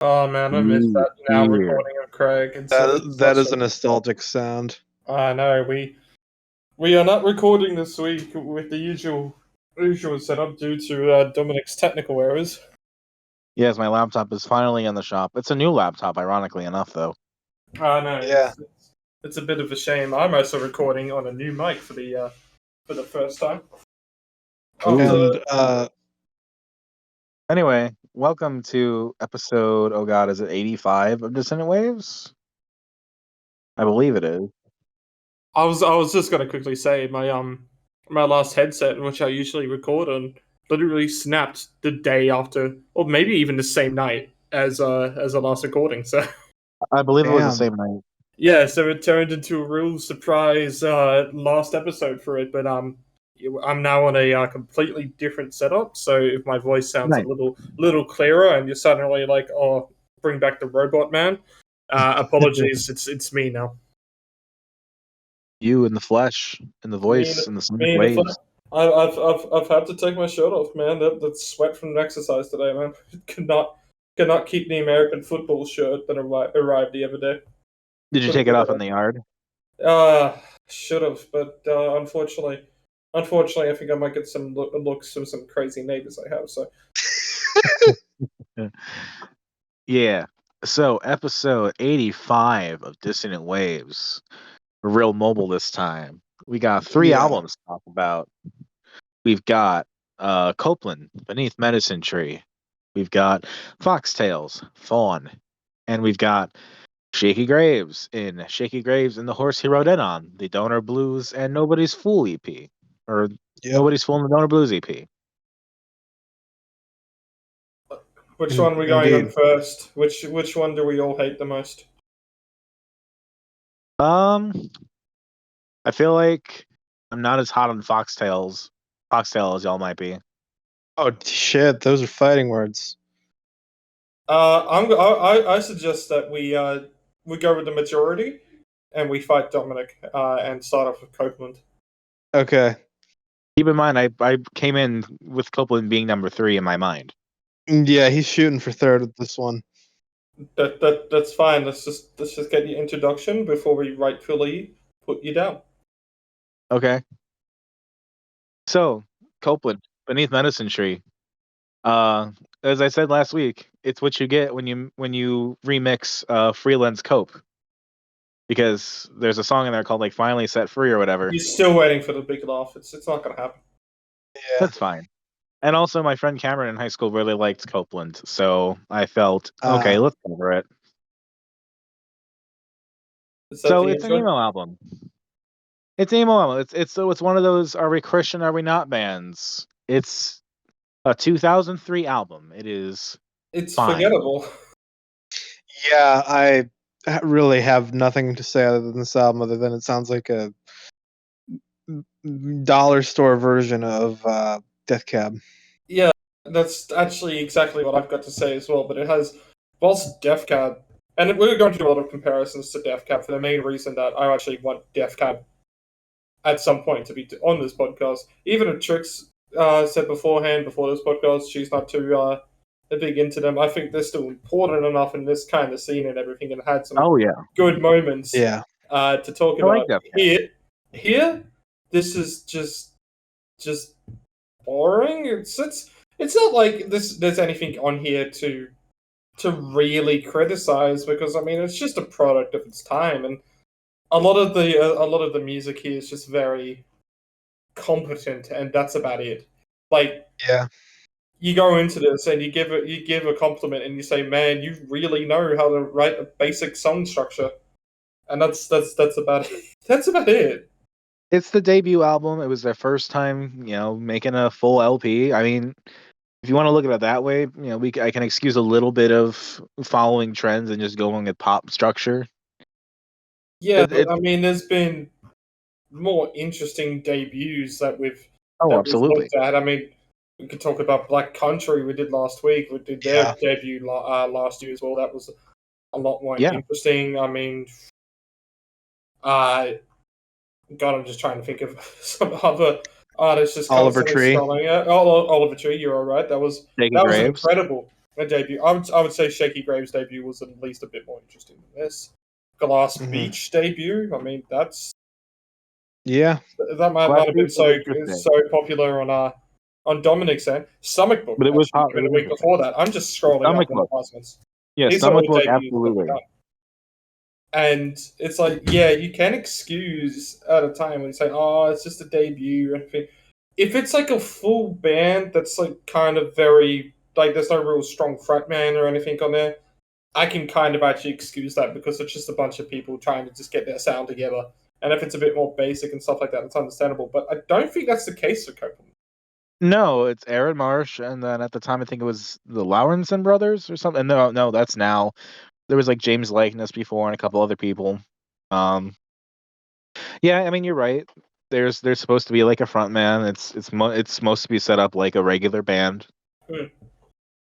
Oh man, I miss Ooh, that now dear. recording of Craig. It's That such is a a nostalgic sound. I know we are not recording this week with the usual setup due to Dominic's technical errors. Yes, my laptop is finally in the shop. It's a new laptop, ironically enough, though. I know Yeah. it's a bit of a shame. I'm also recording on a new mic for the first time. After Ooh. And Anyway, welcome to episode, oh god, is it 85 of Dissonant Waves? I believe it is. I was just gonna quickly say my last headset, which I usually record on, literally snapped the day after, or maybe even the same night as the last recording. So I believe it was the damn. same night. yeah, so it turned into a real surprise last episode for it. But I'm now on a completely different setup. So if my voice sounds a Night. little clearer, and you're suddenly like, "Oh, bring back the robot man," apologies. It's me now. You in the flesh, in the Me and voice, in the sonic me and the flat. waves. I've had to take my shirt off, man. That sweat from the exercise today, man. Cannot keep the American football shirt that arrived the other day. Did you Couldn't take it get off it in off. the yard? Should have, but unfortunately, I think I might get some looks from some crazy neighbors I have. So Yeah. So, episode 85 of Dissonant Waves. We're real mobile this time. We got three Yeah. albums to talk about. We've got Copeland, Beneath Medicine Tree. We've got Foxtails, Fawn. And we've got Shakey Graves and the Horse He Rode In On, the Donor Blues and Nobody's Fool EP. Or Yep. Nobody's Fool and the Donor Blues EP. which one are we going on Indeed. first? Which one do we all hate the most? Um, I feel like I'm not as hot on Foxtail as y'all might be. Oh shit, those are fighting words. I suggest that we go with the majority, and we fight Dominic and start off with Copeland. Okay. Keep in mind, I came in with Copeland being number 3 in my mind. Yeah, he's shooting for third with this one. That's fine. Let's just get your introduction before we rightfully put you down. Okay. So, Copeland, Beneath Medicine Tree. As I said last week, it's what you get when you remix Freeland's Cope. Because there's a song in there called like Finally Set Free or whatever. You're still waiting for the big laugh. It's not gonna happen. Yeah. That's fine. And also my friend Cameron in high school really liked Copeland, so I felt, okay, let's cover it. Is that So the it's an intro? emo album. It's an emo album. It's one of those are we Christian, are we not bands. It's a 2003 album. It is It's fine. forgettable. Yeah, I really have nothing to say other than this album, other than it sounds like a dollar store version of Death Cab. Yeah, that's actually exactly what I've got to say as well. But it has, whilst Def Cab, and we're going to do a lot of comparisons to Def Cab for the main reason that I actually want Def Cab at some point to be on this podcast. Even if Trix said beforehand, before this podcast, she's not too big into them. I think they're still important enough in this kind of scene and everything, and had some Oh yeah. good moments Yeah. to talk I like about. Death Cab. Here, this is just boring. It's not like there's anything on here to really criticize, because I mean it's just a product of its time, and a lot of the music here is just very competent, and that's about it. Like, Yeah. you go into this and you give a compliment and you say, "Man, you really know how to write a basic song structure," and that's about it. That's about it. It's the debut album. It was their first time, making a full LP. I mean, if you want to look at it that way, I can excuse a little bit of following trends and just going with pop structure. Yeah, It, but I mean, there's been more interesting debuts oh, that we've absolutely. looked at. I mean, we could talk about Black Country. We did last week. We did their Yeah. debut last year as well. That was a lot more Yeah. interesting. I mean, God, I'm just trying to think of some other artists just Oliver constantly Tree. scrolling. Oliver Tree, you're all right. That was Shakey Graves. incredible. a debut. I would say Shakey Graves' debut was at least a bit more interesting than this. Glass Beach debut. I mean, that might Glass have been Beach was so interesting. popular on Dominic's end. Stomach Book But it was actually hot. came in a week before that. I'm just scrolling up Stomach the Book. announcements. Yeah, These are Stomach all Book, debuts that we've absolutely. done. And it's like, yeah, you can excuse at a time when you say, "Oh, it's just a debut." If it's like a full band that's like kind of very like there's no real strong frontman or anything on there, I can kind of actually excuse that because it's just a bunch of people trying to just get their sound together. And if it's a bit more basic and stuff like that, it's understandable. But I don't think that's the case for Copeland. No, it's Aaron Marsh, and then at the time I think it was the Lawrenson brothers or something. No, that's now. There was like James Likeness before and a couple other people. Yeah, I mean you're right. There's supposed to be like a front man. It's supposed to be set up like a regular band. Hmm.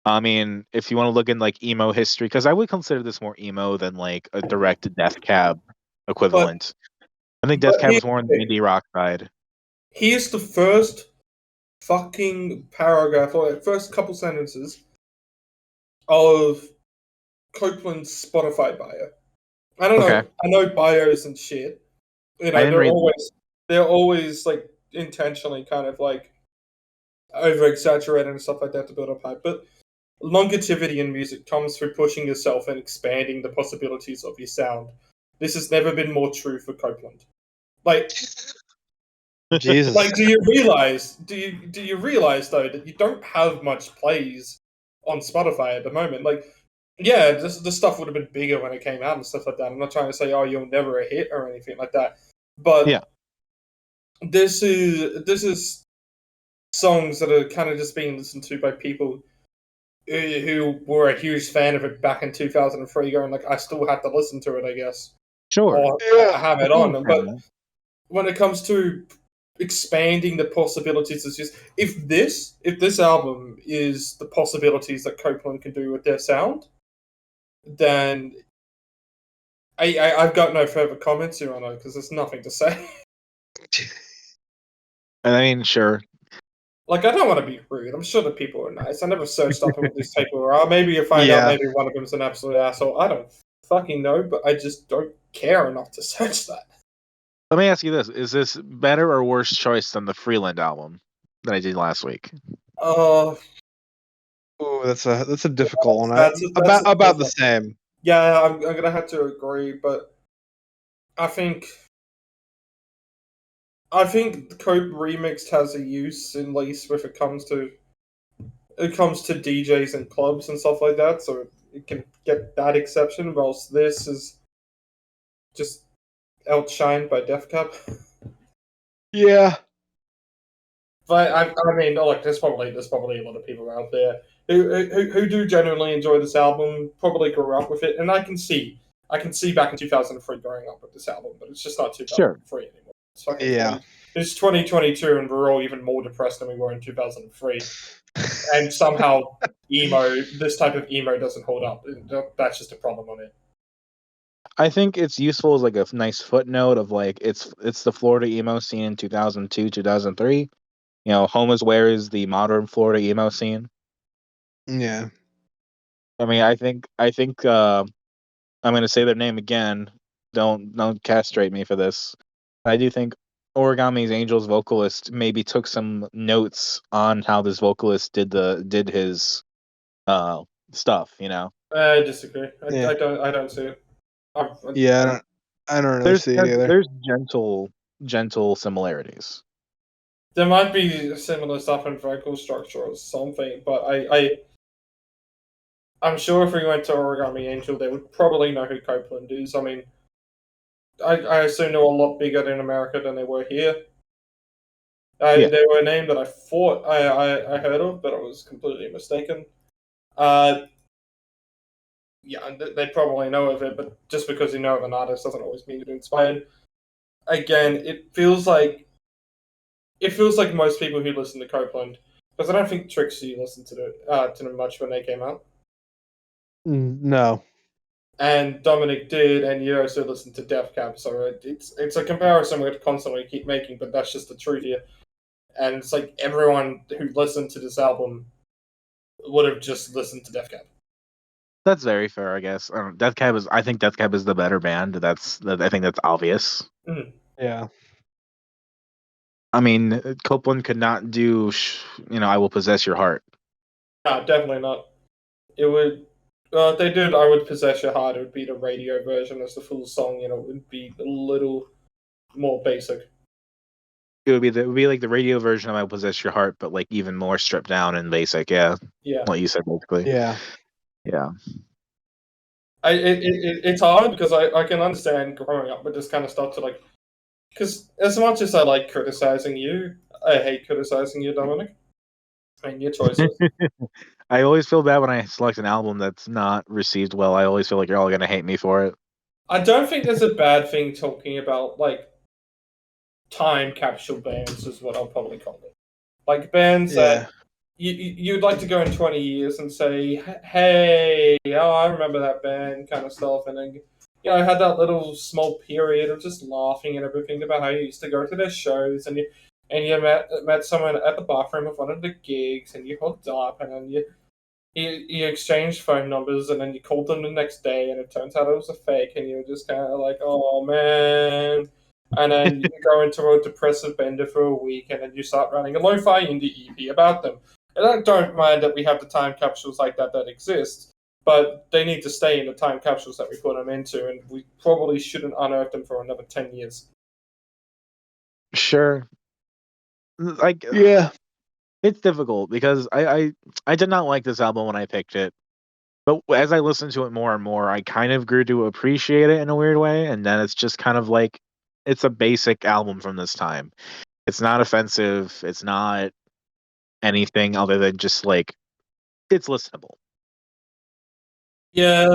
I mean, if you want to look in like emo history, because I would consider this more emo than like a direct Death Cab equivalent. I think Death But Cab here's was more the on the thing. indie rock side. Here's the first fucking paragraph, or the first couple sentences of Copeland's Spotify bio. I don't Okay, know. I know bios and shit. You I know, didn't read. they're always like intentionally kind of like over exaggerated and stuff like that to build up hype. But longevity in music comes through pushing yourself and expanding the possibilities of your sound. This has never been more true for Copeland. Like, Jesus. do you realize? Do you realize though that you don't have much plays on Spotify at the moment? Like, yeah, the stuff would have been bigger when it came out and stuff like that. I'm not trying to say, oh, you're never a hit or anything like that, Yeah, but this is songs that are kind of just being listened to by people who were a huge fan of it back in 2003, going like, I still have to listen to it, I guess, sure. or Yeah. have I it can on. understand But that. when it comes to expanding the possibilities, it's just if this album is the possibilities that Copeland can do with their sound, then I've got no further comments here on it because there's nothing to say. I mean, sure. Like, I don't want to be rude. I'm sure the people are nice. I never searched up who these people are. Maybe you find out Yeah. maybe one of them's an absolute asshole. I don't fucking know, but I just don't care enough to search that. Let me ask you this: is this better or worse choice than the Freeland album that I did last week? Uh, Ooh, that's a difficult one. that's a About tough the one. same. Yeah, I'm gonna have to agree, but I think Cope Remixed has a use in least if it comes to DJs and clubs and stuff like that, so it can get that exception. Whilst this is just outshined by Def Cab. Yeah. But I mean, like, there's probably a lot of people out there who do genuinely enjoy this album. Probably grew up with it, and I can see back in 2003 growing up with this album, but it's just not Sure. 2003 anymore. It's fucking Yeah. It's 2022, and we're all even more depressed than we were in 2003. And somehow this type of emo doesn't hold up. That's just a problem on it. I think it's useful as like a nice footnote of like it's the Florida emo scene in 2002, 2003. You know, Home is Where is the modern Florida emo scene. Yeah. I mean, I think I'm going to say their name again. Don't castrate me for this. I do think Origami's Angels vocalist maybe took some notes on how this vocalist did his stuff. You know, I disagree. Yeah. I don't see it. Yeah. I don't really see it either. there's gentle similarities. There might be similar stuff in vocal structure or something, but I'm sure if we went to Origami Angel, they would probably know who Copeland is. I mean, I assume they're a lot bigger in America than they were here. Yeah. They were a name that I thought I heard of, but I was completely mistaken. Yeah, they probably know of it, but just because you know of an artist doesn't always mean you're inspired. Again, it feels like most people who listen to Copeland, because I don't think Trixie listened to them much when they came out. No. And Dominic did, and you also listened to Def Cab, so it's a comparison we're constantly keep making, but that's just the truth here. And it's like everyone who listened to this album would have just listened to Def Cab. That's very fair, I guess. I think Death Cab is the better band. I think that's obvious. Yeah. I mean, Copeland could not do, I Will Possess Your Heart. No, definitely not. It would. If they did I Would Possess Your Heart, it would be the radio version as the full song. It would be a little more basic. It would be like the radio version of I Will Possess Your Heart, but like even more stripped down and basic. Yeah, Yeah. what you said basically. Yeah. Yeah. It's hard because I can understand growing up with this kind of stuff to like, because as much as I like criticizing you, I hate criticizing you, Dominic. I mean, your choices. I always feel bad when I select an album that's not received well. I always feel like you're all gonna hate me for it. I don't think there's a bad thing talking about like time capsule bands, is what I'll probably call it. Like bands that you'd like to go in 20 years and say, hey, oh, I remember that band kind of stuff. And then, I had that little small period of just laughing and everything about how you used to go to their shows and you met someone at the bathroom of one of the gigs and you hooked up and then you exchanged phone numbers and then you called them the next day and it turns out it was a fake and you were just kind of like, oh, man. And then you go into a depressive bender for a week and then you start running a lo-fi indie EP about them. And I don't mind that we have the time capsules like that exist, but they need to stay in the time capsules that we put them into, and we probably shouldn't unearth them for another 10 years. Sure. Like, Yeah. it's difficult because I did not like this album when I picked it. But as I listened to it more and more, I kind of grew to appreciate it in a weird way, and then it's just kind of like it's a basic album from this time. It's not offensive. It's not anything other than just like it's listenable. Yeah,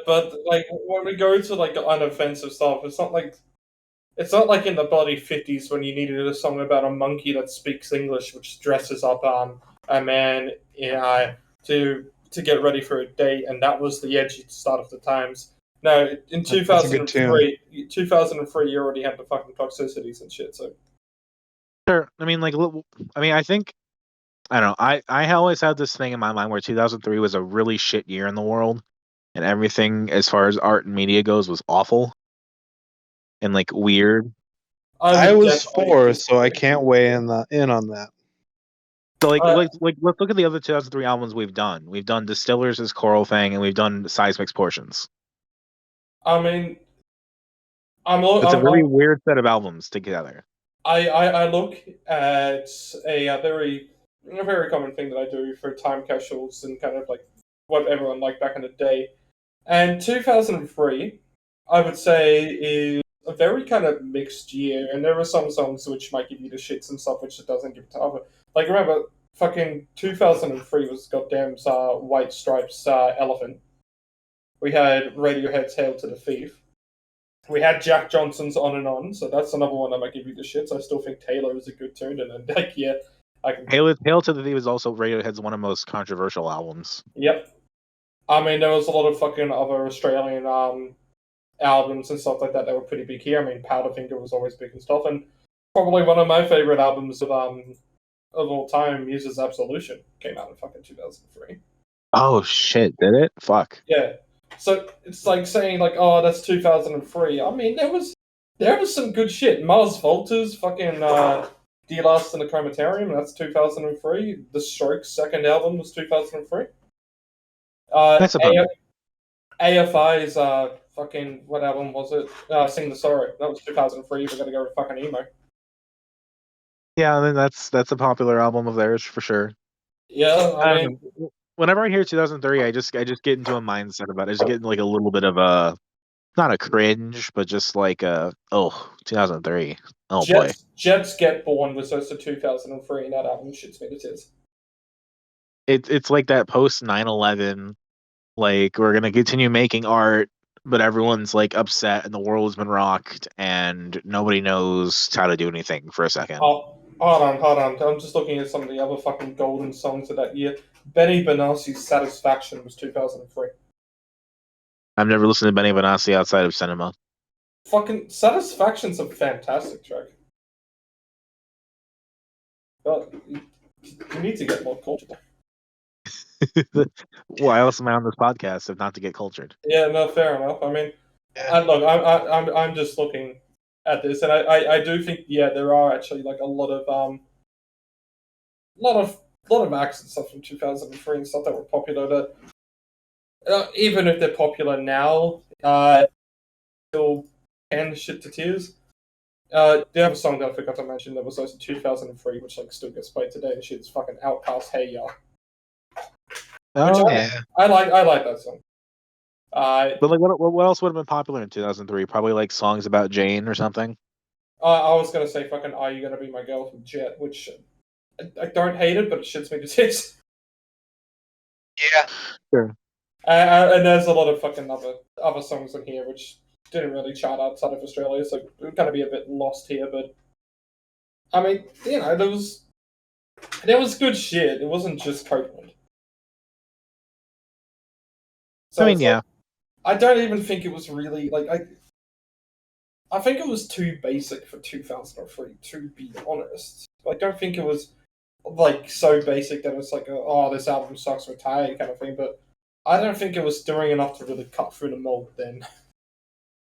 but like when we go to like the unoffensive stuff, it's not like in the bloody 50s when you needed a song about a monkey that speaks English which dresses up a man to get ready for a date, and that was the edgy start of the times. No, in 2003, you already had the fucking toxicities and shit. So sure, I mean, I think I don't know. I always had this thing in my mind where 2003 was a really shit year in the world, and everything as far as art and media goes was awful and like weird. I was 4, so I can't weigh in on that. So let's look at the other 2003 albums we've done. We've done Distillers' Choral Thing, and we've done Seismic's Portions. I mean, It's a very weird set of albums together. I look at a very common thing that I do for time capsules and kind of like what everyone liked back in the day. And 2003, I would say, is a very kind of mixed year, and there are some songs which might give you the shits and stuff, which it doesn't give to other. Like, remember, fucking 2003 was goddamn White Stripes' Elephant. We had Radiohead's Hail to the Thief. We had Jack Johnson's On and On, so that's another one that might give you the shits. I still think Taylor is a good tune, and then, like, yeah, I can... Hail to the Thief is also Radiohead's one of the most controversial albums. Yep. I mean, there was a lot of fucking other Australian albums and stuff like that were pretty big here. I mean, Powderfinger was always big and stuff, and probably one of my favorite albums of all time, Muse's Absolution, came out in fucking 2003. Oh shit, did it? Fuck. Yeah. So it's like saying like, oh, that's 2003. I mean, there was some good shit. Mars Volta's fucking D Last in the Comatarium, that's 2003. The Strokes' second album was 2003. That's about AFI's fucking, what album was it? Sing the Sorrow. That was 2003. We're gonna go to fucking emo. Yeah, I mean that's a popular album of theirs for sure. Yeah, I mean, whenever I hear 2003, I just get into a mindset about it. I just get like a little bit of a not a cringe, but just like 2003. Oh boy. Jets Get Born was also 2003, and that album shits me to tits. It's like that post 9/11, like we're gonna continue making art, but everyone's like upset and the world's been rocked and nobody knows how to do anything for a second. Oh, hold on. I'm just looking at some of the other fucking golden songs of that year. Benny Benassi's Satisfaction was 2003. I've never listened to Benny Benassi outside of cinema. Fucking Satisfaction's a fantastic track. But you need to get more culture. Why else am I on this podcast if not to get cultured? Yeah, no, fair enough. I mean, Yeah. look, I'm just looking at this, and I do think, yeah, there are actually like a lot of acts and stuff from 2003 and stuff that were popular that even if they're popular now, still can shit to tears. They have a song that I forgot to mention that was also 2003, which like still gets played today and shit. It's fucking Outcast, Hey Ya. Oh, Yeah. I like that song. but like, what else would have been popular in 2003? Probably like songs about Jane or something. I was gonna say fucking Are You Gonna Be My Girl from Jet, which I don't hate it, but it shits me to tears. Yeah. Sure. And there's a lot of fucking other songs in here which didn't really chart outside of Australia, so we're gonna be a bit lost here. But I mean, you know, there was good shit. It wasn't just Copeland. So I mean, it's yeah. like, I don't even think it was really like I think it was too basic for 2003. To be honest, I don't think it was like so basic that it's like, oh, this album sucks, we're tired kind of thing. But I don't think it was doing enough to really cut through the mold then.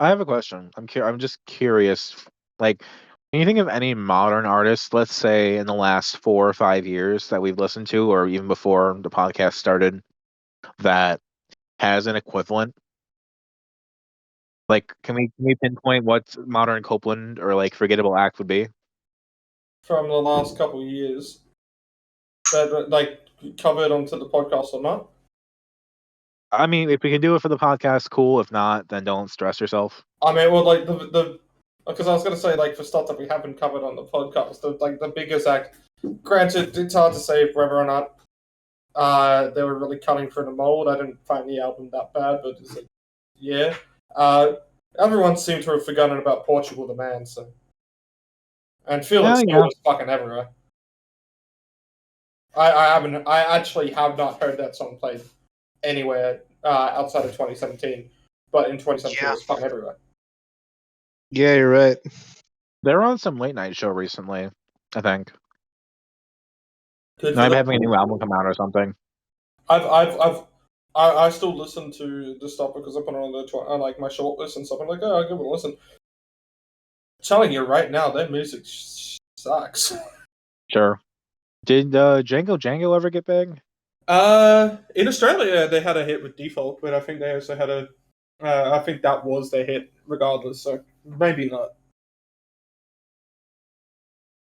I have a question. I'm just curious. Like, can you think of any modern artists, let's say in the last 4 or 5 years that we've listened to, or even before the podcast started, that has an equivalent? Like, can we pinpoint what modern Copeland or like forgettable act would be? From the last couple of years that like covered onto the podcast or not. I mean, if we can do it for the podcast, cool. If not, then don't stress yourself. I mean, well, like the because I was gonna say like for stuff that we haven't covered on the podcast, the biggest act. Granted, it's hard to say whether or not they were really cutting through the mold. I didn't find the album that bad, but it's like, yeah. Everyone seemed to have forgotten about Portugal the Man, so and Feel It Yeah, Still yeah. was fucking everywhere. I actually have not heard that song played anywhere outside of 2017, but in 2017 Yeah. it was fucking everywhere. Yeah, you're right. They're on some late night show recently, I think. Good Might for be them. having a new album come out or something. I still listen to the stuff because I put it on like my short list and stuff. I'm like, oh, I'll give it a listen. I'm telling you right now, their music sucks. Sure. Did Django ever get big? In Australia, they had a hit with Default, but I think they also had a. I think that was their hit, regardless. So maybe not.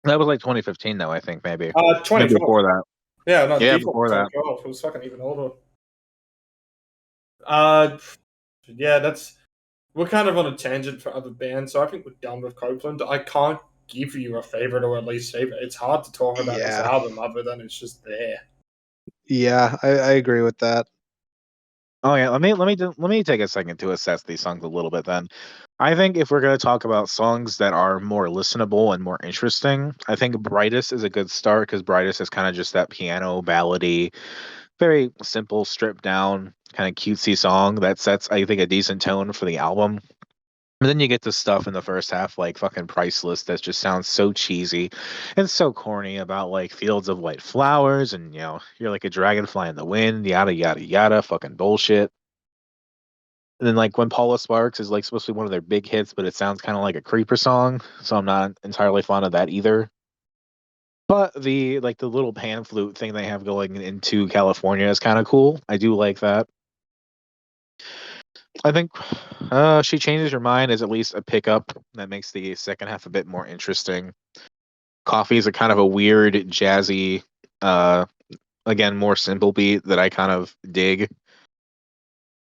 That was like 2015, though. I think maybe. 2012. Maybe before that. Yeah, no, Yeah, Default before that. 2012. It was fucking even older. Yeah, we're kind of on a tangent for other bands, so I think we're done with Copeland. I can't give you a favorite or a least favorite. It's hard to talk about this Yeah. album other than it's just there. Yeah, I agree with that. Oh yeah, let me take a second to assess these songs a little bit. Then, I think if we're gonna talk about songs that are more listenable and more interesting, I think "Brightest" is a good start because "Brightest" is kind of just that piano ballady, very simple, stripped down, kind of cutesy song that sets, I think, a decent tone for the album. And then you get to stuff in the first half like fucking Priceless that just sounds so cheesy and so corny about like fields of white flowers and you're like a dragonfly in the wind, yada yada yada, fucking bullshit. And then like when Paula Sparks is like supposed to be one of their big hits, but it sounds kind of like a creeper song, so I'm not entirely fond of that either. But the little pan flute thing they have going into California is kind of cool. I do like that. I think She Changes Your Mind is at least a pickup that makes the second half a bit more interesting. Coffee is a kind of a weird, jazzy, again, more simple beat that I kind of dig.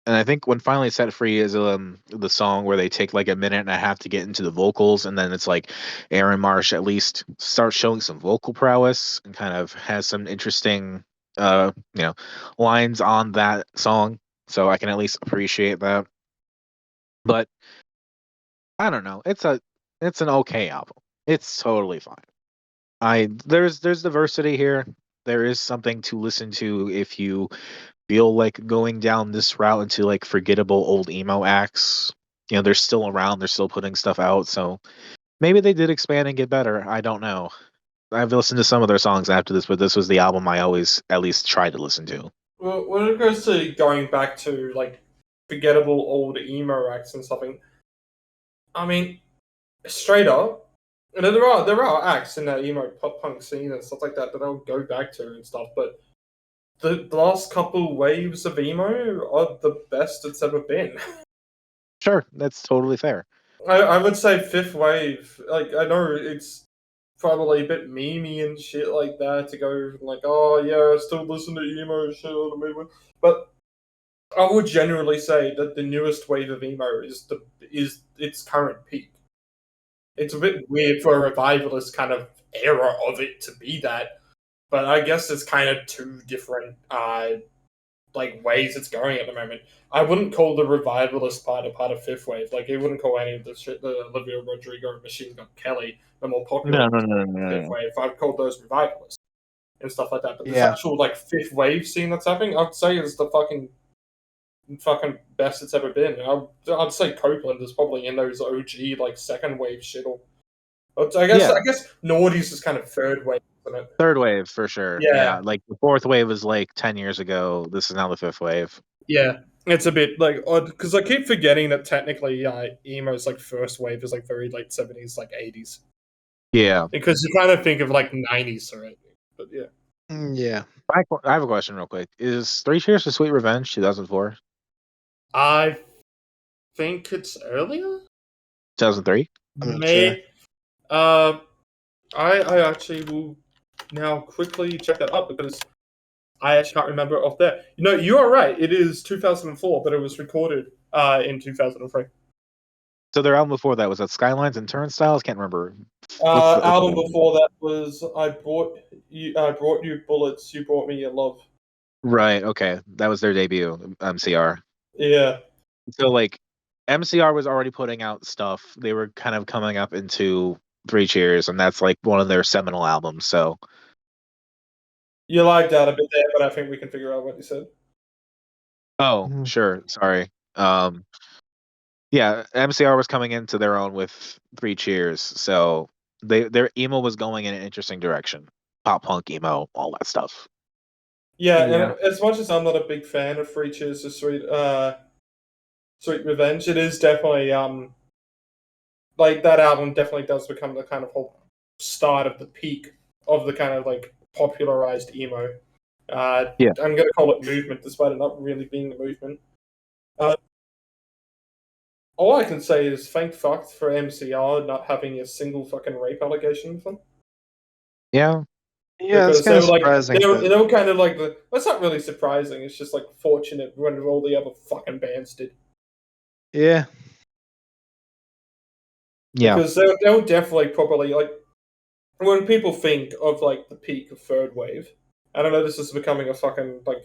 And I think When Finally Set Free is the song where they take like a minute and a half to get into the vocals, and then it's like Aaron Marsh at least starts showing some vocal prowess and kind of has some interesting lines on that song. So I can at least appreciate that. But I don't know. It's an okay album. It's totally fine. There's diversity here. There is something to listen to if you feel like going down this route into like forgettable old emo acts. They're still around, they're still putting stuff out, so maybe they did expand and get better. I don't know. I've listened to some of their songs after this, but this was the album I always at least tried to listen to. Well, when it goes to going back to like forgettable old emo acts and something, I mean, straight up, and there are acts in that emo pop punk scene and stuff like that that I'll go back to and stuff, but the last couple waves of emo are the best it's ever been. Sure, that's totally fair. I would say fifth wave. Like I know it's probably a bit memey and shit like that to go like, oh yeah, I still listen to emo shit on the movie, but I would generally say that the newest wave of emo is its current peak. It's a bit weird for a revivalist kind of era of it to be that, but I guess it's kind of two different like ways it's going at the moment. I wouldn't call the revivalist part a part of fifth wave. Like you wouldn't call any of the shit, the Olivia Rodrigo and Machine Gun Kelly, the more popular fifth wave. I'd call those revivalists and stuff like that. But this actual like fifth wave scene that's happening, I'd say is the fucking best it's ever been. I'd say Copeland is probably in those OG like second wave shit. Or I guess Naughty's is kind of third wave, isn't it? Third wave for sure. Yeah. Like the fourth wave was like 10 years ago. This is now the fifth wave. Yeah, it's a bit like odd because I keep forgetting that technically emo's like first wave is like very late 70s, like 80s. Yeah, because you kind of think of like 90s already. But yeah. Yeah. I have a question real quick. Is Three Cheers to Sweet Revenge 2004? I think it's earlier. 2003? I'm not sure. I actually will now quickly check that up because I actually can't remember off there. You know, you are right. It is 2004, but it was recorded in 2003. So their album before that was that Skylines and Turnstiles? Can't remember. Album before that was I brought you bullets. You brought me your love. Right. Okay, that was their debut, MCR. Yeah. So like, MCR was already putting out stuff. They were kind of coming up into Three Cheers, and that's like one of their seminal albums. So you lagged out a bit there, but I think we can figure out what you said. Oh, sure. Sorry. Yeah, MCR was coming into their own with Three Cheers, so their emo was going in an interesting direction. Pop punk emo, all that stuff. Yeah, and as much as I'm not a big fan of Three Cheers to Sweet Revenge, it is definitely like that album definitely does become the kind of whole start of the peak of the kind of like popularized emo. I'm gonna call it movement, despite it not really being the movement. All I can say is thank fuck for MCR not having a single fucking rape allegation with them. Yeah, it's kind of surprising. They were kind of like the. That's not really surprising. It's just like fortunate when all the other fucking bands did. Yeah. Yeah. Because they'll definitely probably like when people think of like the peak of third wave. I don't know. This is becoming a fucking like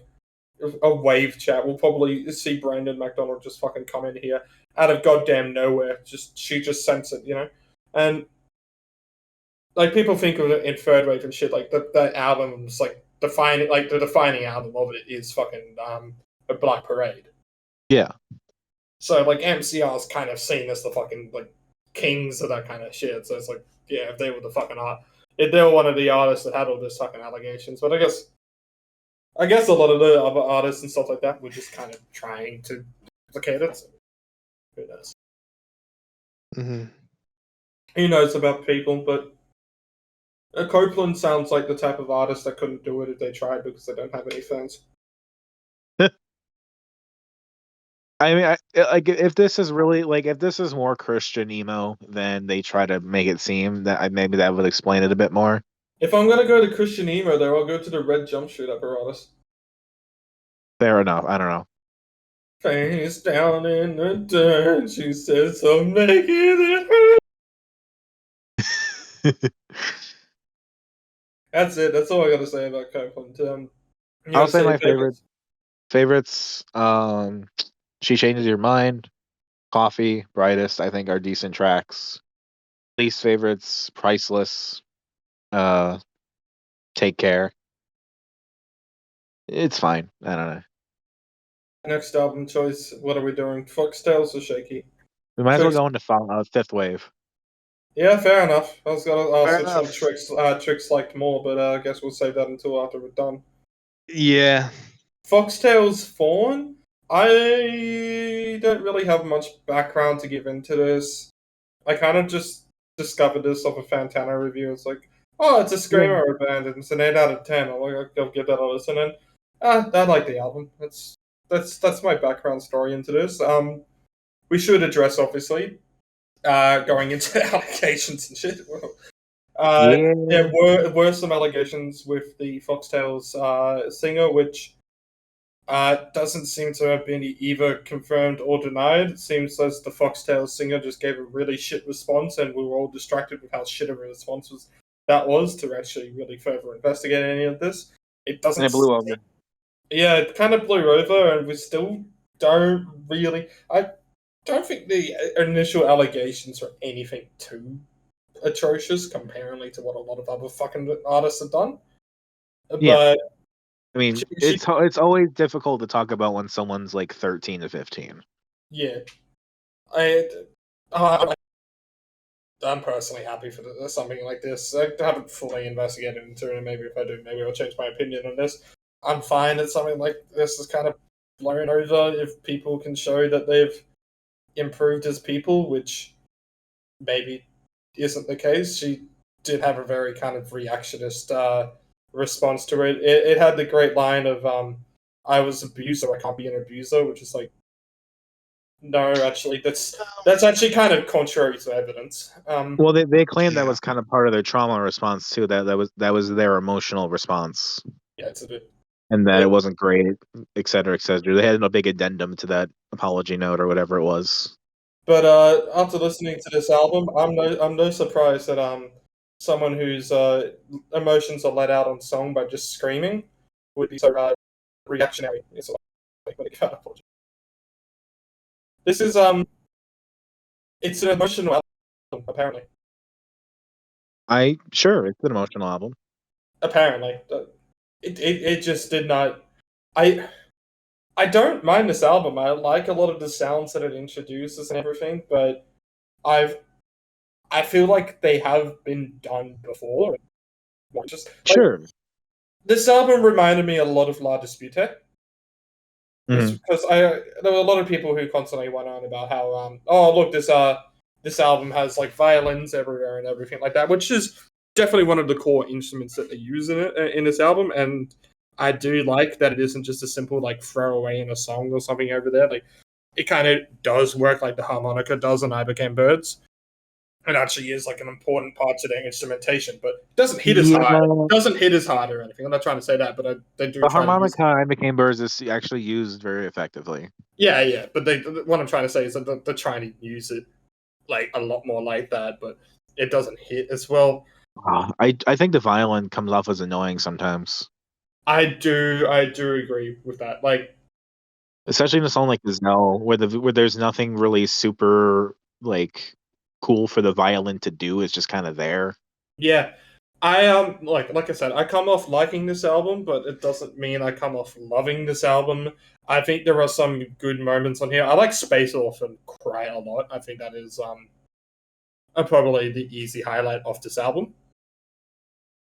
a wave chat. We'll probably see Brandon McDonald just fucking come in here out of goddamn nowhere. She just sensed it, you know, and. Like people think of it in third wave and shit. Like that album's like defining, like the defining album of it is fucking a Black Parade. Yeah. So like MCR's kind of seen as the fucking like kings of that kind of shit. So it's like, yeah, if they were the fucking if they were one of the artists that had all these fucking allegations. But I guess a lot of the other artists and stuff like that were just kind of trying to duplicate it. So who knows? Mm-hmm. Who knows about people, but. Copeland sounds like the type of artist that couldn't do it if they tried because they don't have any fans. I mean, like if this is really like if this is more Christian emo, then they try to make it seem that maybe that would explain it a bit more. If I'm gonna go to Christian emo, though, I'll go to the red jumpsuit apparatus. Fair enough. I don't know. Face down in the dirt, she says, "So make it." That's it. That's all I gotta say about Copeland. I'll say my favorites. She Changes Your Mind, Coffee, Brightest. I think are decent tracks. Least favorites, Priceless. Take Care. It's fine. I don't know. Next album choice. What are we doing? Foxtails or Shakey? We might as well go into Fifth Wave. Yeah, fair enough. I was gonna ask which Tricks liked more, but I guess we'll save that until after we're done. Yeah. Foxtails Fawn. I don't really have much background to give into this. I kind of just discovered this off a Fantana review. It's like, oh, it's a screamer band, and it's an 8 out of 10. I'll give that a listen. And I like the album. That's my background story into this. We should address, obviously, going into allegations and shit. There were some allegations with the Foxtails singer, which doesn't seem to have been either confirmed or denied. It seems as the Foxtails singer just gave a really shit response, and we were all distracted with how shit of a response that was to actually really further investigate any of this. It doesn't. And it blew over. Yeah, it kind of blew over, and we still don't really. I don't think the initial allegations are anything too atrocious comparatively to what a lot of other fucking artists have done. Yeah. But I mean, it's always difficult to talk about when someone's like 13 to 15. Yeah, I'm personally happy for something like this. I haven't fully investigated into it, and maybe if I do, maybe I'll change my opinion on this. I'm fine that something like this is kind of blown over if people can show that they've improved as people, which maybe isn't the case. She did have a very kind of reactionist response to it. It had the great line of I was abused, so I can't be an abuser, which is like, no, actually, that's actually kind of contrary to evidence. Well, they claimed that was kind of part of their trauma response too. That was their emotional response. Yeah, it's a bit, and that it wasn't great, et cetera, et cetera. They had a big addendum to that apology note or whatever it was. But after listening to this album, I'm no surprise that someone whose emotions are let out on song by just screaming would be so reactionary. It's like when it kind of This is it's an emotional album, apparently. Sure, it's an emotional album. Apparently, it just did not. I don't mind this album. I like a lot of the sounds that it introduces and everything, but I feel like they have been done before. Just sure. This album reminded me a lot of La Dispute. Because there were a lot of people who constantly went on about how oh look, this album has like violins everywhere and everything like that, which is definitely one of the core instruments that they use in this album, and I do like that it isn't just a simple like throwaway in a song or something over there. Like it kind of does work like the harmonica does on I Became Birds. It actually is like an important part to their instrumentation, but it doesn't hit as hard. It doesn't hit as hard or anything. I'm not trying to say that, but they do. The harmonica I Became Birds is actually used very effectively. Yeah, but what I'm trying to say is that they're trying to use it like a lot more like that, but it doesn't hit as well. I think the violin comes off as annoying sometimes. I do agree with that. Like, especially in a song like Gazelle, where there's nothing really super like cool for the violin to do. It's just kind of there. Yeah, I like I said, I come off liking this album, but it doesn't mean I come off loving this album. I think there are some good moments on here. I like Space Orphan quite a lot. I think that is probably the easy highlight of this album.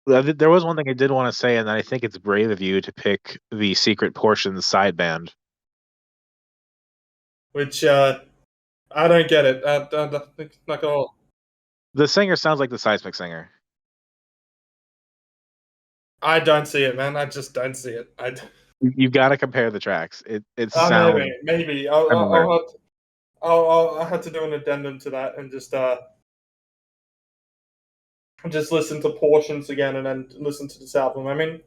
There was one thing I did want to say, and I think it's brave of you to pick the Secret Portions side band. Which, I don't get it. Not at all. The singer sounds like the Seismic singer. I don't see it, man. I just don't see it. You got to compare the tracks. It sounds... Maybe. I'll have to do an addendum to that and just listen to portions again and then listen to this album. I mean,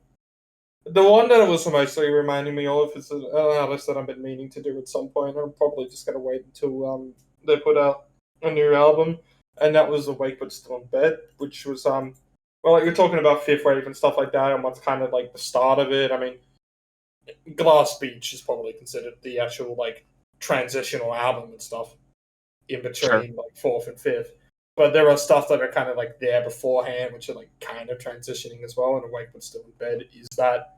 the one that it was mostly reminding me of is an artist that I've been meaning to do at some point. I'm probably just going to wait until they put out a new album, and that was Awake But Still in Bed, which was, well, like you're talking about Fifth Wave and stuff like that, and what's kind of like the start of it. I mean, Glass Beach is probably considered the actual, like, transitional album and stuff in between, like, fourth and fifth. But there are stuff that are kind of like there beforehand, which are like kind of transitioning as well. And Awake But Still in Bed is that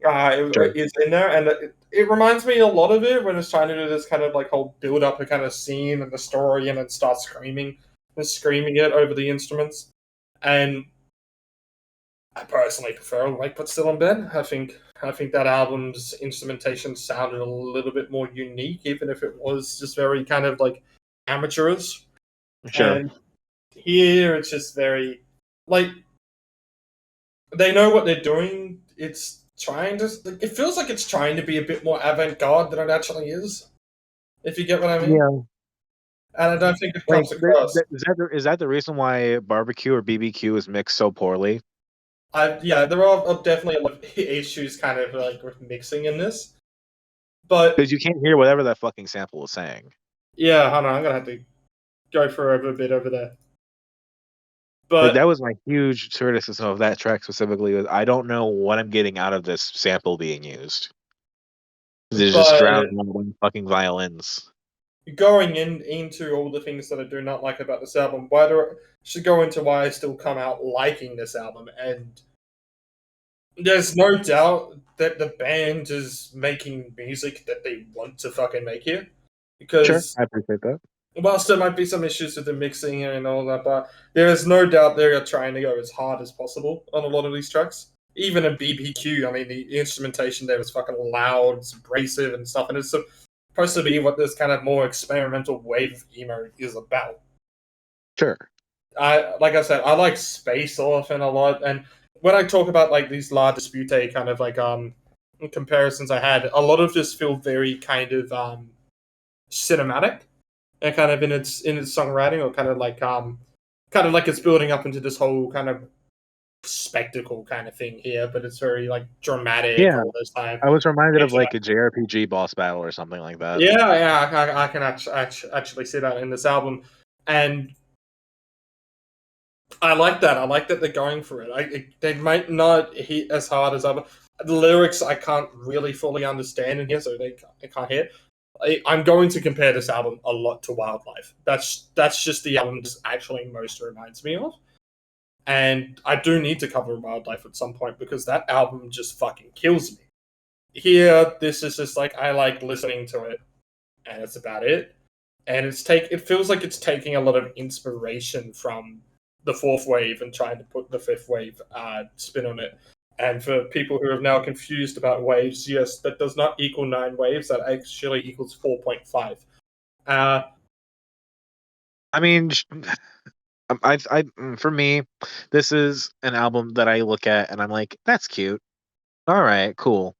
is in there, and it reminds me a lot of it when it's trying to do this kind of like whole build up a kind of scene and the story, and then start screaming it over the instruments. And I personally prefer Awake But Still in Bed. I think that album's instrumentation sounded a little bit more unique, even if it was just very kind of like amateurish. Sure. And here it's just very like they know what they're doing. It's trying to. It feels like it's trying to be a bit more avant-garde than it actually is. If you get what I mean. Yeah. And I don't think it Like, comes across. is that the reason why barbecue or BBQ is mixed so poorly? Yeah, there are definitely a lot of issues kind of like with mixing in this. But Because you can't hear whatever that fucking sample is saying. yeah, hold on, I'm gonna have to go for a bit over there. Like, But that was my huge criticism of that track specifically. Was I don't know what I'm getting out of this sample being used. It's just drowned out in fucking violins. going into all the things that I do not like about this album, should go into why I still come out liking this album. And there's no doubt that the band is making music that they want to fucking make here. Sure, Because I appreciate that. whilst there might be some issues with the mixing and all that, but there is no doubt they are trying to go as hard as possible on a lot of these tracks. Even in BBQ, I mean, the instrumentation there is fucking loud, it's abrasive and stuff, and it's supposed to be what this kind of more experimental wave emo is about. Sure. Like I said, I like Space Elephant a lot, and when I talk about like these La Dispute kind of like comparisons I had, a lot of this feel very kind of cinematic and kind of in its songwriting, or kind of like it's building up into this whole kind of spectacle kind of thing here, but it's very like dramatic all this time. I was reminded of like a JRPG boss battle or something like that. Yeah, I can actually see that in this album, and I like that. I like that they're going for it. They might not hit as hard as other. The lyrics I can't really fully understand in here, so they can't hit. I'm going to compare this album a lot to Wildlife. That's just the album this actually most reminds me of. And I do need to cover Wildlife at some point because that album just fucking kills me. Here, this is just like I like listening to it, and it's about it. And it feels like it's taking a lot of inspiration from the fourth wave and trying to put the fifth wave spin on it. And for people who are now confused about waves, yes, that does not equal 9 waves. That actually equals 4.5. I mean, for me, this is an album that I look at and I'm like, that's cute. All right, cool.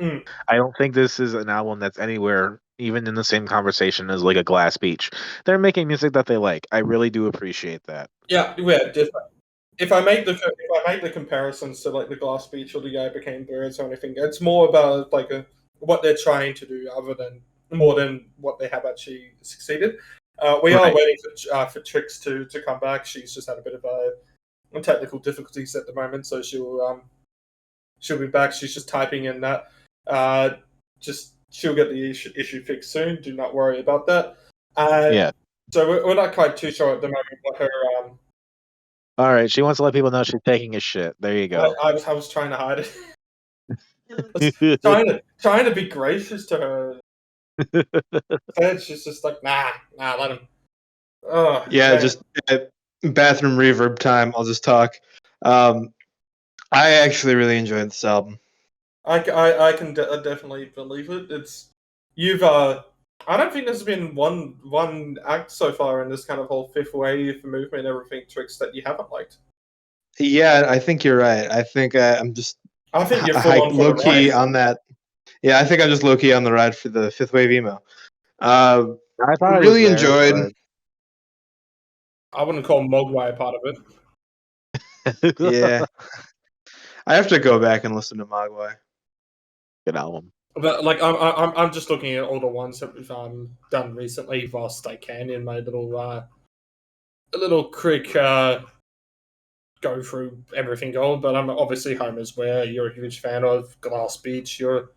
I don't think this is an album that's anywhere even in the same conversation as like a Glass Beach. They're making music that they like. I really do appreciate that. Yeah, different. If I make the comparisons to like the Glass Beach or the I Became Birds or anything, it's more about like what they're trying to do, more than what they have actually succeeded. We are waiting for Trix to come back. She's just had a bit of technical difficulties at the moment, so she'll be back. She's just typing in that. She'll get the issue fixed soon. Do not worry about that. Yeah. So we're not quite too sure at the moment what her. All right, she wants to let people know she's taking a shit. There you go. I was trying to hide it. trying to be gracious to her. And she's just like, nah, let him. Oh, yeah, man. Just bathroom reverb time. I'll just talk. I actually really enjoyed this album. I can definitely believe it. I don't think there's been one act so far in this kind of whole fifth wave movement and everything, Tricks, that you haven't liked. Yeah, I think you're right. I think I'm just. I think you're full on low key on that. Yeah, I think I'm just low key on the ride for the fifth wave emo. I really enjoyed. I wouldn't call Mogwai a part of it. Yeah, I have to go back and listen to Mogwai. Good album. But like I'm just looking at all the ones that we've done recently, whilst I can in my little quick go through everything gold. But I'm obviously Homer's Where. You're a huge fan of Glass Beach. You're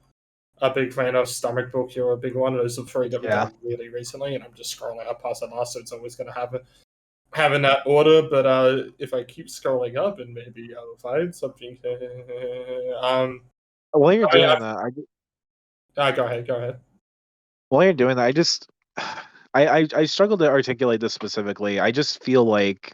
a big fan of Stomach Book. You're a big one. Those are 3 that we've done really recently, and I'm just scrolling up past the last, so it's always going to have in that order. But if I keep scrolling up, and maybe I'll find something. While you're doing that, go ahead. While you're doing that, I just I struggle to articulate this specifically. I just feel like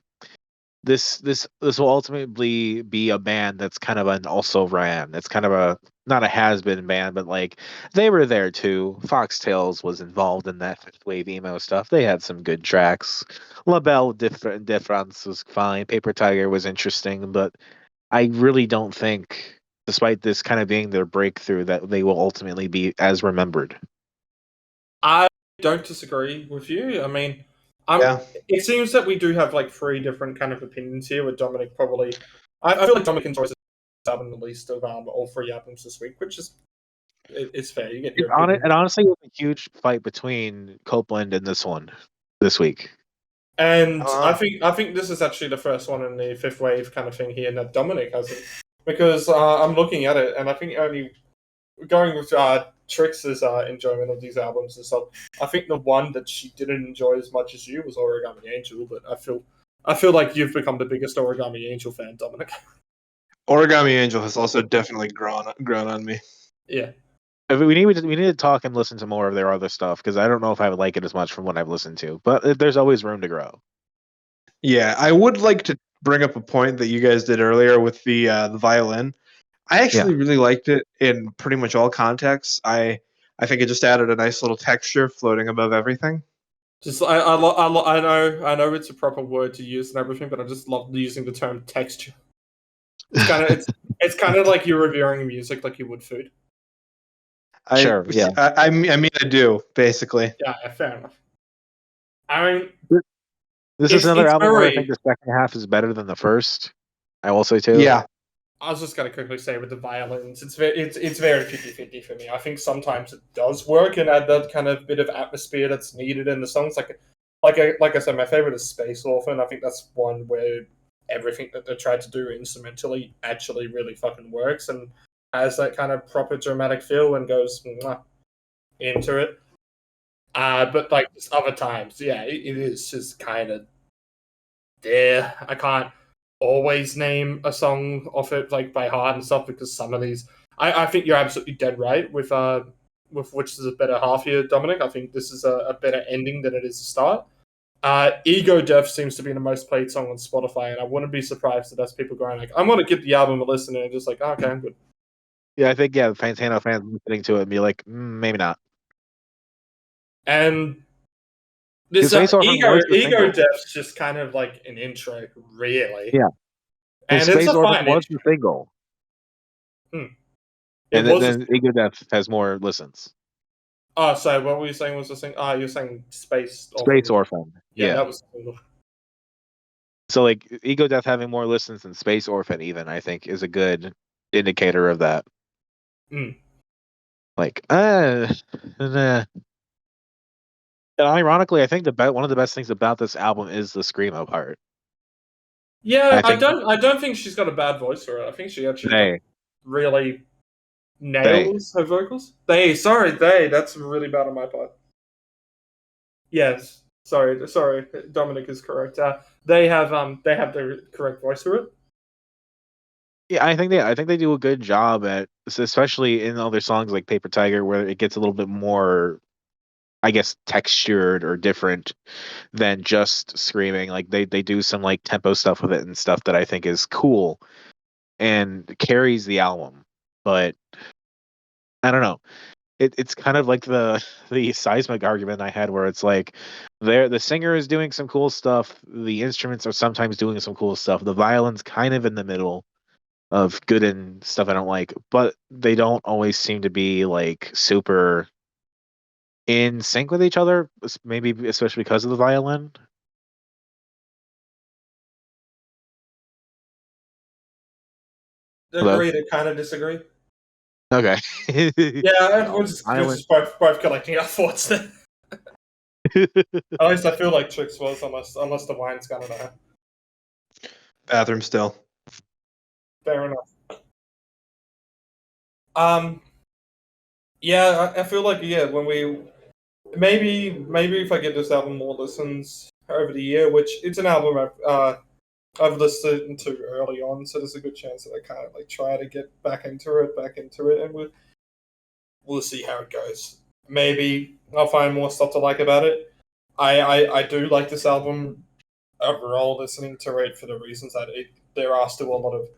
this will ultimately be a band that's kind of an also ran. It's kind of a not a has been band, but like they were there too. Foxtails was involved in that fifth wave emo stuff. They had some good tracks. La Belle Difference was fine. Paper Tiger was interesting, but I really don't think, despite this kind of being their breakthrough, that they will ultimately be as remembered. I don't disagree with you. I mean, Yeah. it seems that we do have like three different kind of opinions here. With Dominic probably, I feel like Dominic enjoys this album the least of all three albums this week, which is it's fair. You get your opinion. And honestly, it was a huge fight between Copeland and this one this week. And I think this is actually the first one in the fifth wave kind of thing here that Dominic hasn't, because I'm looking at it and I think only going with Trix's enjoyment of these albums and stuff. I think the one that she didn't enjoy as much as you was Origami Angel, but I feel like you've become the biggest Origami Angel fan, Dominic. Origami Angel has also definitely grown on me. Yeah. We need to talk and listen to more of their other stuff, because I don't know if I would like it as much from what I've listened to. But there's always room to grow. Yeah, I would like to bring up a point that you guys did earlier with the violin. I actually really liked it in pretty much all contexts. I think it just added a nice little texture floating above everything. Just I know it's a proper word to use and everything, but I just love using the term texture. It's kind of like you're reviewing music like you would food. Sure, yeah. I mean, I do basically. Yeah, fair enough. I mean, this is another album where I very, think the second half is better than the first. I will say too. Yeah, I was just going to quickly say with the violins, it's very 50-50 for me. I think sometimes it does work and add that kind of bit of atmosphere that's needed in the songs. Like I said, my favorite is Space Orphan. I think that's one where everything that they tried to do instrumentally actually really fucking works and has that kind of proper dramatic feel and goes into it. But like other times, yeah, it is just kind of there. I can't always name a song off it like by heart and stuff because some of these I think you're absolutely dead right with which is a better half here, Dominic. I think this is a better ending than it is a start. Ego Death seems to be the most played song on Spotify, and I wouldn't be surprised if that's people going like, I'm gonna give the album a listen and just like, okay, I'm good. Yeah, I think Fantano fans listening to it and be like, maybe not. And this ego Death's just kind of like an intro, really. Yeah. And it's a fine was the single. And then Ego Death has more listens. Oh, so what were you saying was the thing? You're saying Space Orphan. Yeah, that was the single. So like Ego Death having more listens than Space Orphan even, I think, is a good indicator of that. Like, nah. And ironically, I think one of the best things about this album is the screamo part. Yeah, I don't think she's got a bad voice for it. I think she actually really nails her vocals. That's really bad on my part. Yes, sorry, Dominic is correct. They have the correct voice for it. Yeah, I think they do a good job at, especially in other songs like Paper Tiger, where it gets a little bit more, I guess, textured or different than just screaming. Like they do some like tempo stuff with it and stuff that I think is cool and carries the album. But I don't know. It's kind of like the seismic argument I had where it's like the singer is doing some cool stuff, the instruments are sometimes doing some cool stuff, the violin's kind of in the middle of good and stuff I don't like, but they don't always seem to be like super in sync with each other, maybe especially because of the violin. Agree to kind of disagree. Okay. Yeah, we're just both collecting our thoughts there. At least I feel like Trix was, unless the wine's gone in her. Bathroom still. Fair enough. Yeah, I feel like when we maybe if I get this album more listens over the year, which it's an album I've listened to early on, so there's a good chance that I kind of like try to get back into it, and we'll see how it goes. Maybe I'll find more stuff to like about it. I do like this album overall listening to it for the reasons that there are still a lot of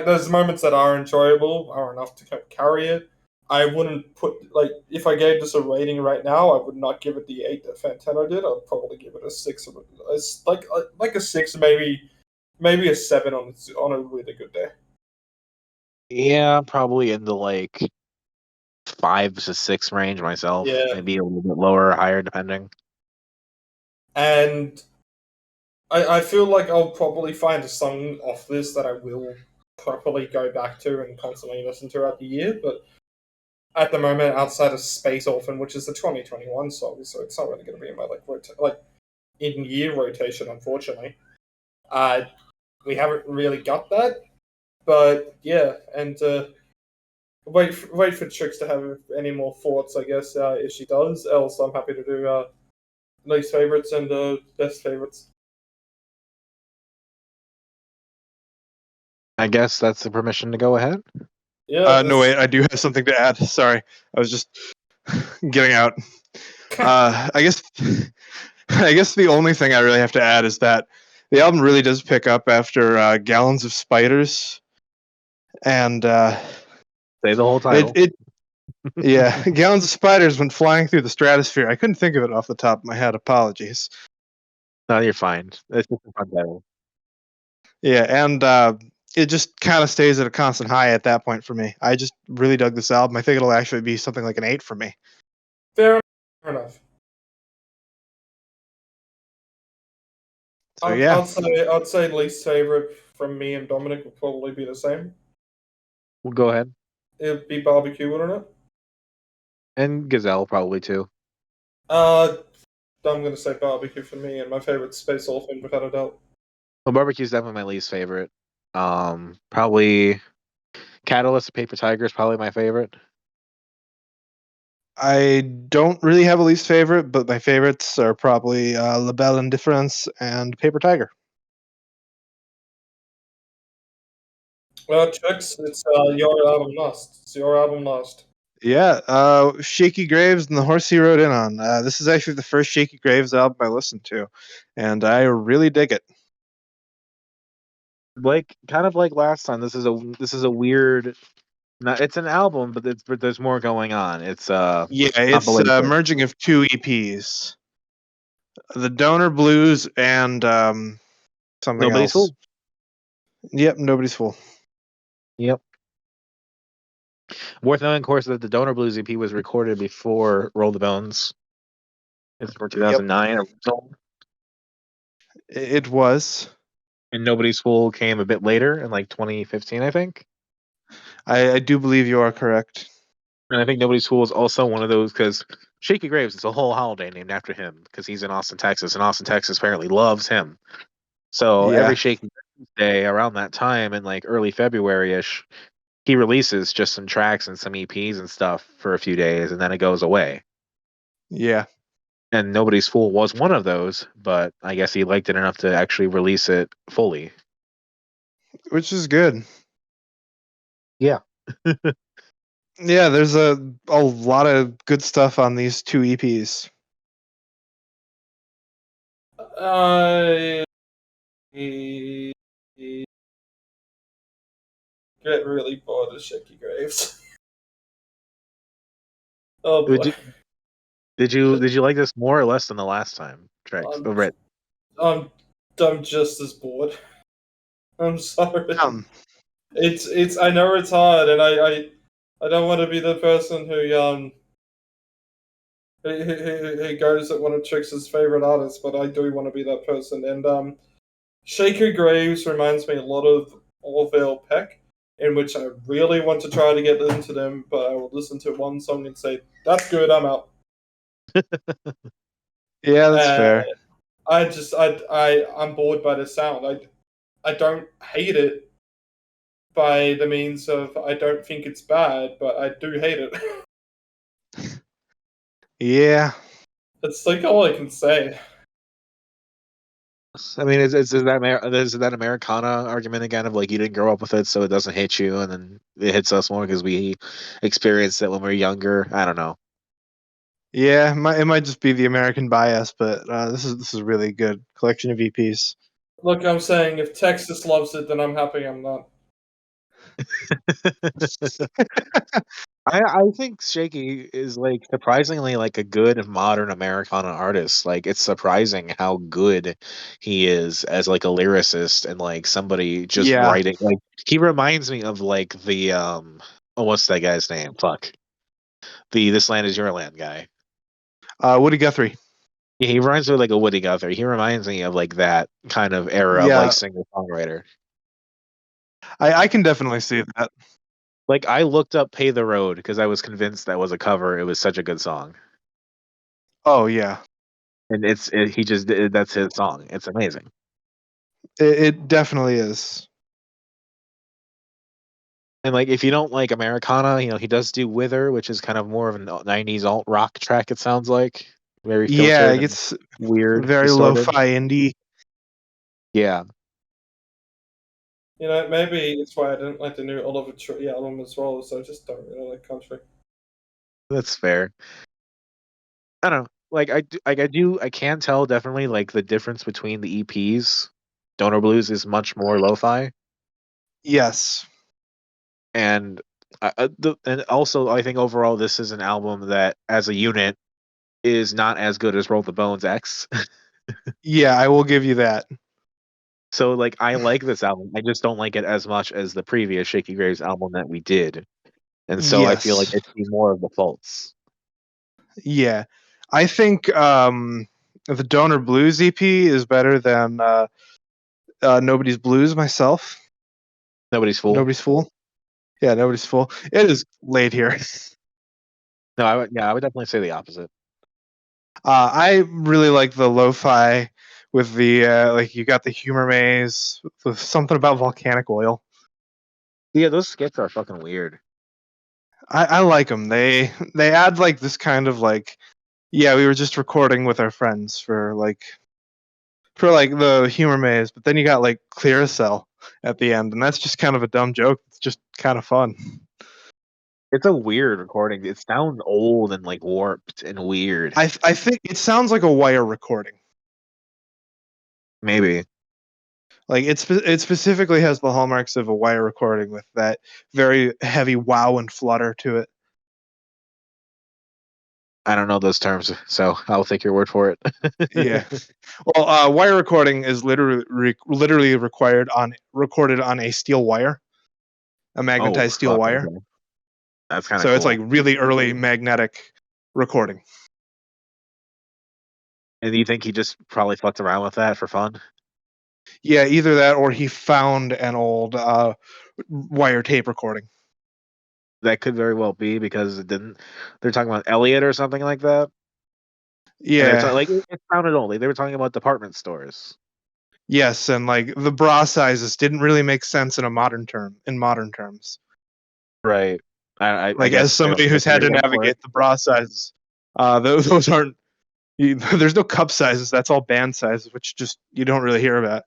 those moments that are enjoyable are enough to carry it. I wouldn't put if I gave this a rating right now, I would not give it the 8 that Fantano did. I'd probably give it a 6, like a 6, maybe a 7 on a really good day. Yeah, probably in the like 5 to 6 range myself. Yeah. Maybe a little bit lower or higher depending. And I feel like I'll probably find a song off this that I will properly go back to and constantly listen to throughout the year, but at the moment, outside of Space Orphan, which is the 2021 song, so it's not really going to be in my in-year rotation, unfortunately. We haven't really got that, but yeah, and wait for Trix to have any more thoughts, I guess, if she does. Else, I'm happy to do least favorites and best favorites. I guess that's the permission to go ahead. Yeah. No, wait, I do have something to add. Sorry, I was just getting out. I guess the only thing I really have to add is that the album really does pick up after Gallons of Spiders, and say the whole title. Yeah, Gallons of Spiders went flying through the stratosphere. I couldn't think of it off the top of my head. Apologies. No, you're fine. It's just a fun title. Yeah, and it just kind of stays at a constant high at that point for me. I just really dug this album. I think it'll actually be something like an 8 for me. Fair enough. So yeah, I'd say least favorite from me and Dominic would probably be the same. We'll go ahead. It'd be Barbecue, wouldn't it? And Gazelle probably too. I'm gonna say Barbecue for me, and my favorite Space Orphan without a doubt. Well, Barbecue's definitely my least favorite. Probably Catalyst, Paper Tiger is probably my favorite. I don't really have a least favorite, but my favorites are probably La Belle Indifference and Paper Tiger. Well, Trix, it's your album last. It's your album last. Yeah, Shakey Graves and the Horse He Rode In On. This is actually the first Shakey Graves album I listened to, and I really dig it. Like kind of like last time, this is a weird. It's an album, but there's more going on. It's it's a merging of 2 EPs, the Donor Blues and something Nobody's else. Fool. Yep, Nobody's Fool. Yep. Worth knowing, of course, that the Donor Blues EP was recorded before Roll the Bones. It's for 2009. Yep. It was. And Nobody's Fool came a bit later in like 2015, I think. I do believe you are correct. And I think Nobody's Fool is also one of those because Shakey Graves is a whole holiday named after him because he's in Austin, Texas, and Austin, Texas apparently loves him. So every Shakey Graves day around that time in like early February-ish, he releases just some tracks and some EPs and stuff for a few days, and then it goes away. Yeah. And Nobody's Fool was one of those, but I guess he liked it enough to actually release it fully. Which is good. Yeah. Yeah, there's a lot of good stuff on these 2 EPs. I get really bored of Shakey Graves. Oh boy. Did you like this more or less than the last time? I'm just as bored. I'm sorry. It's I know it's hard, and I don't want to be the person who goes at one of Trix's favorite artists, but I do want to be that person. And Shakey Graves reminds me a lot of Orville Peck, in which I really want to try to get into them, but I will listen to one song and say, "That's good, I'm out." Yeah, that's fair. I'm bored by the sound. I don't hate it by the means of I don't think it's bad, but I do hate it. Yeah. That's like all I can say. I mean, is that MICAR0NI argument again of like you didn't grow up with it, so it doesn't hit you, and then it hits us more because we experienced it when we were younger? I don't know. Yeah, it might just be the American bias, but this is a really good collection of EPs. Look, I'm saying if Texas loves it, then I'm happy I'm not. I think Shakey is like surprisingly like a good modern Americana artist. Like it's surprising how good he is as like a lyricist and like somebody just Yeah, writing. Like he reminds me of like the oh, what's that guy's name? Fuck. The This Land Is Your Land guy. Woody Guthrie. Yeah, he reminds me of like a Woody Guthrie. He reminds me of like that kind of era of like Yeah, singer songwriter. I can definitely see that. Like I looked up "Pay the Road" because I was convinced that was a cover. It was such a good song, Oh yeah, and he just that's his song. It's amazing. it definitely is. And like if you don't like Americana, you know he does do "Wither," which is kind of more of a '90s alt rock track. It sounds like very Yeah, filtered it and gets weird, very distorted. lo-fi indie. Yeah, You know, maybe it's why I didn't like the new Oliver Tree album as well, so I just don't really like country. that's fair. I don't know. I can tell definitely like the difference between the EPs. Donor Blues is much more lo-fi. Yes. And and also I think overall this is an album that as a unit is not as good as Roll the Bones X. Yeah, I will give you that. So like I like this album. I just don't like it as much as the previous Shakey Graves album that we did. And so I feel like Yes. I see more of the faults. Yeah. I think the Donor Blues EP is better than Nobody's Blues myself. Nobody's fool. Nobody's Fool. Yeah, Nobody's Fool. It is late here. No, I would definitely say the opposite. I really like the lo-fi with the like you got the humor maze with something about volcanic oil. Yeah, those skits are fucking weird. I like them. They add like this kind of like yeah, we were just recording with our friends for like the humor maze, but then you got like Clearasil at the end, and that's just kind of a dumb joke. It's just kind of fun. It's a weird recording. It sounds old and like warped and weird. I think it sounds like a wire recording. Maybe. Like it specifically has the hallmarks of a wire recording with that very heavy wow and flutter to it. I don't know those terms, so I'll take your word for it. Yeah. Well, wire recording is literally recorded on a steel wire, a Oh, magnetized steel fuck. wire. Okay. That's kind of So cool. it's like really early magnetic recording. And do you think he just probably fucked around with that for fun? Yeah, either that or he found an old wire tape recording. That could very well be because it didn't. They're talking about Elliot or something like that, and they're Yeah. talking like it sounded old. They were talking about department stores, Yes, and like the bra sizes didn't really make sense in a modern term. In modern terms, right? I like as guess they somebody don't who's had to make for it. navigate the bra sizes, those aren't. There's no cup sizes. That's all band sizes, which just you don't really hear about.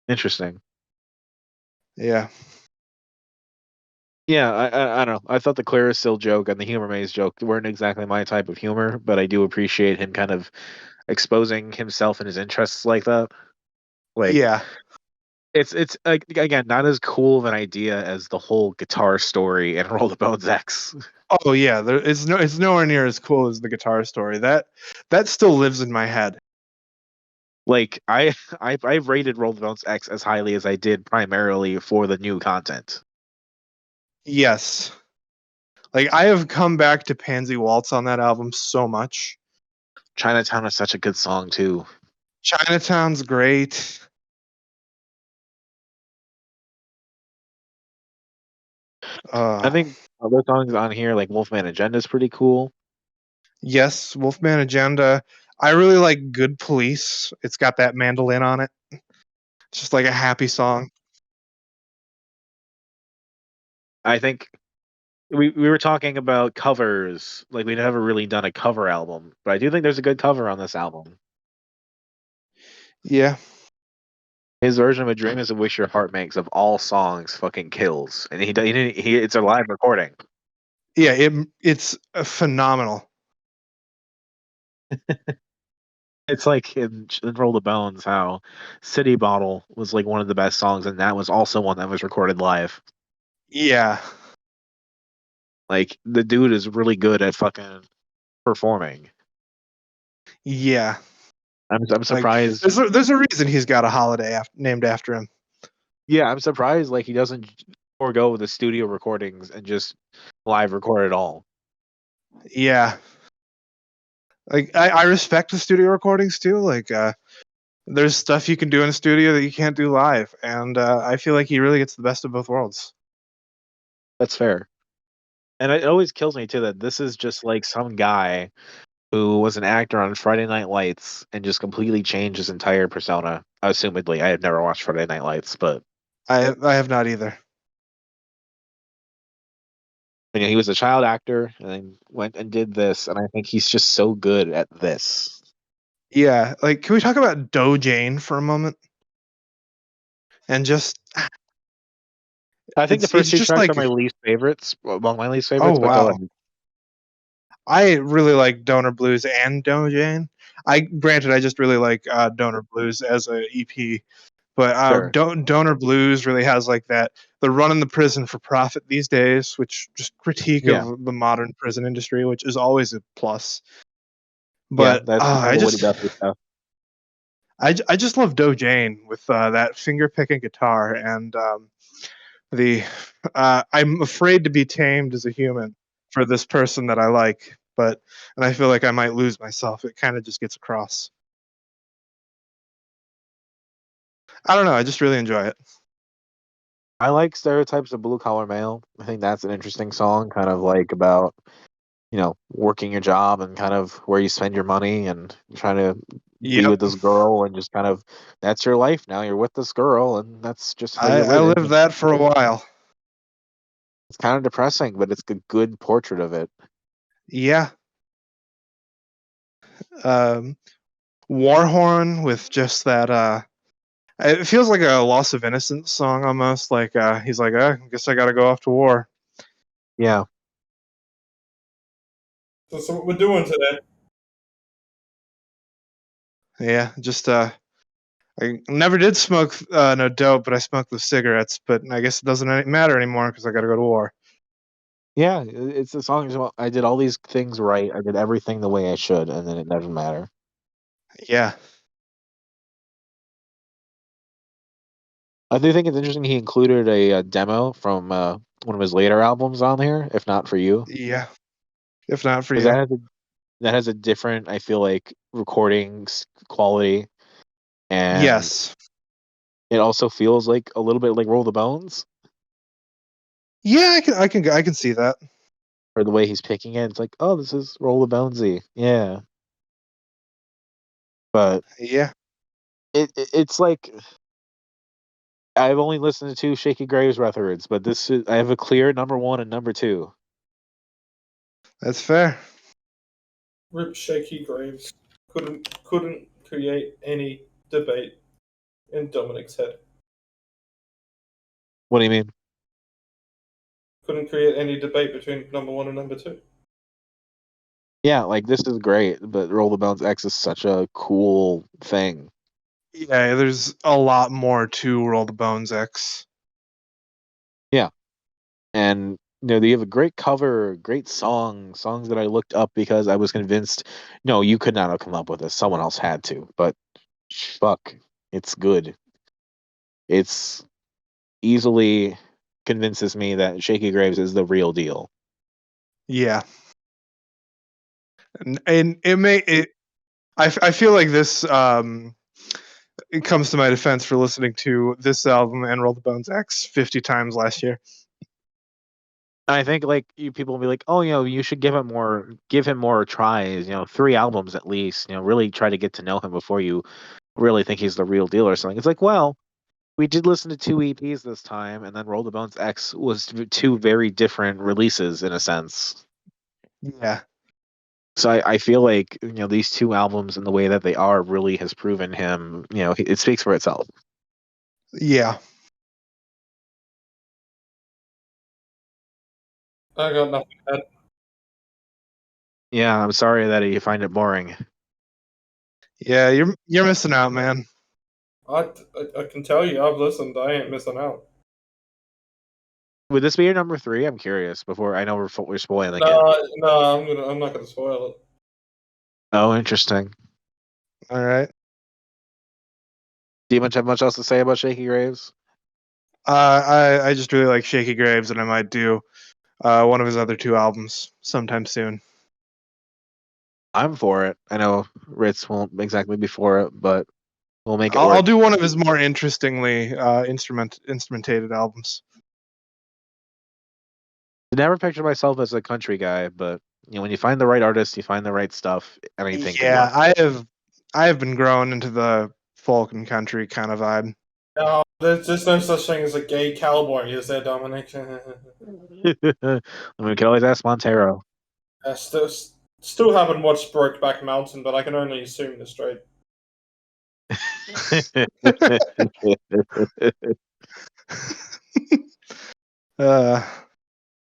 Interesting. Yeah. Yeah, I don't know. I thought the Clarisil joke and the humor maze joke weren't exactly my type of humor, but I do appreciate him kind of exposing himself and his interests like that. Like Yeah. it's like again not as cool of an idea as the whole guitar story and Roll the Bones X. Oh yeah. It's nowhere near as cool as the guitar story. That still lives in my head. Like I rated Roll the Bones X as highly as I did primarily for the new content. Yes. Like I have come back to Pansy Waltz on that album so much. Chinatown is such a good song too. Chinatown's great. I think other songs on here like Wolfman Agenda is pretty cool. Yes, Wolfman Agenda. I really like Good Police. It's got that mandolin on it. It's just like a happy song. I think we were talking about covers. Like we never really done a cover album, but I do think there's a good cover on this album. Yeah. His version of "A Dream Is a Wish Your Heart Makes" of all songs fucking kills, and he it's a live recording. Yeah, it's phenomenal. It's like in Roll the Bones how City Bottle was like one of the best songs, and that was also one that was recorded live. Yeah. Like the dude is really good at fucking performing. Yeah. I'm Like surprised. there's a reason he's got a holiday named after him. Yeah, I'm surprised like he doesn't forego the studio recordings and just live record it all. Yeah. Like I respect the studio recordings too. Like there's stuff you can do in a studio that you can't do live, and I feel like he really gets the best of both worlds. That's fair. And it always kills me too that this is just like some guy who was an actor on Friday Night Lights and just completely changed his entire persona. Assumedly, I have never watched Friday Night Lights, but I have not either. you know, he was a child actor and then went and did this, and I think he's just so good at this. Yeah, like can we talk about Doe Jane for a moment? And just I think the first it's two just tracks are like, my least favorites, among my least oh favorites, but go wow. ahead. I really like Donor Blues and Doe Jane. I granted I just really like Donor Blues as a EP, but Sure. Donor Blues really has like that the run in the prison for profit these days, which just critique Yeah. of the modern prison industry, which is always a plus. Yeah, But that's some of the Woody Guthrie stuff. I just love Doe Jane with that finger picking guitar and the I'm afraid to be tamed as a human for this person that I like, and I feel like I might lose myself. It kind of just gets across. I don't know. I just really enjoy it. I like Stereotypes of Blue Collar Male. I think that's an interesting song, kind of like about, you know, working your job and kind of where you spend your money and trying to be Yep. with this girl and just kind of that's your life now. You're with this girl and that's just how you're I living. lived that for a while. It's kind of depressing, but it's a good portrait of it. Yeah. Um, Warhorn with just that. It feels like a loss of innocence song almost. Like he's like, I guess I got to go off to war. Yeah. So what we're doing today. Yeah. Just I never did smoke no dope, but I smoked the cigarettes. But I guess it doesn't matter anymore because I got to go to war. Yeah, it's a song about I did all these things right. I did everything the way I should, and then it doesn't matter. Yeah. I do think it's interesting he included a demo from one of his later albums on here, if not for you, Yeah. If not for because you. that has a different, I feel like, recording quality, and Yes. it also feels like a little bit like Roll the Bones, Yeah, I can see that. or the way he's picking it. It's like, oh, this is Roll the Bonesy, yeah. But Yeah. it's like I've only listened to two Shaky Graves records, but this is I have a clear number one and number two. That's fair. Rip Shakey Graves couldn't create any debate in Dominic's head. What do you mean? Couldn't create any debate between number one and number two. Yeah, like this is great, but Roll the Bones X is such a cool thing. Yeah, there's a lot more to Roll the Bones X. Yeah. And you know, they have a great cover, great songs that I looked up because I was convinced, no, you could not have come up with this. Someone else had to. But fuck, it's good. It's easily convinces me that Shaky Graves is the real deal. Yeah. And I feel like this it comes to my defense for listening to this album and Roll the Bones X 50 times last year. I think like people will be like, oh, you know, you should give him more tries. You know, 3 albums at least. You know, really try to get to know him before you really think he's the real deal or something. It's like, well, we did listen to 2 EPs this time, and then Roll the Bones X was two very different releases in a sense. Yeah. So I feel like you know these 2 albums and the way that they are really has proven him. You know, it speaks for itself. Yeah. I got nothing to add. Yeah, I'm sorry that you find it boring. Yeah, you're missing out, man. I can tell you, I've listened. I ain't missing out. Would this be your number 3? I'm curious. Before I know we're spoiling it. No, I'm not gonna spoil it. Oh, interesting. All right. Do you have much else to say about Shakey Graves? I just really like Shakey Graves, and I might do one of his other 2 albums sometime soon. I'm for it. I know Ritz won't exactly be for it, but we'll make it I'll work. do one of his more interestingly instrumentated albums. I never pictured myself as a country guy, but when you find the right artist, you find the right stuff, anything can Yeah, work. I have been growing into the folk and country kind of vibe. No, there's no such thing as a gay cowboy, is there, Dominic? I mean, we can always ask Montero. I still haven't watched Brokeback Mountain, but I can only assume they're straight.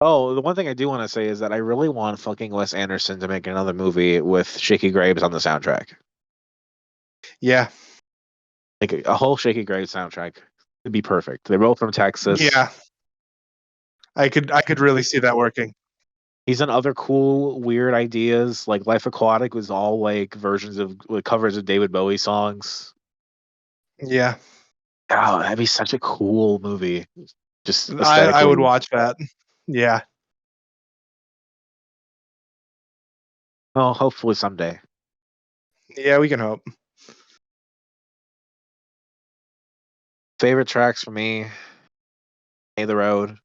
Oh, the one thing I do want to say is that I really want fucking Wes Anderson to make another movie with Shakey Graves on the soundtrack. Yeah. Like a whole Shakey Graves soundtrack would be perfect. They're both from Texas. Yeah. I could really see that working. He's done other cool, weird ideas. Like Life Aquatic was all like versions of covers of David Bowie songs. Yeah. Oh, that'd be such a cool movie. Just I would aesthetically. watch that. Yeah. Oh, hopefully someday. Yeah, we can hope. Favorite tracks for me: Hey the Road,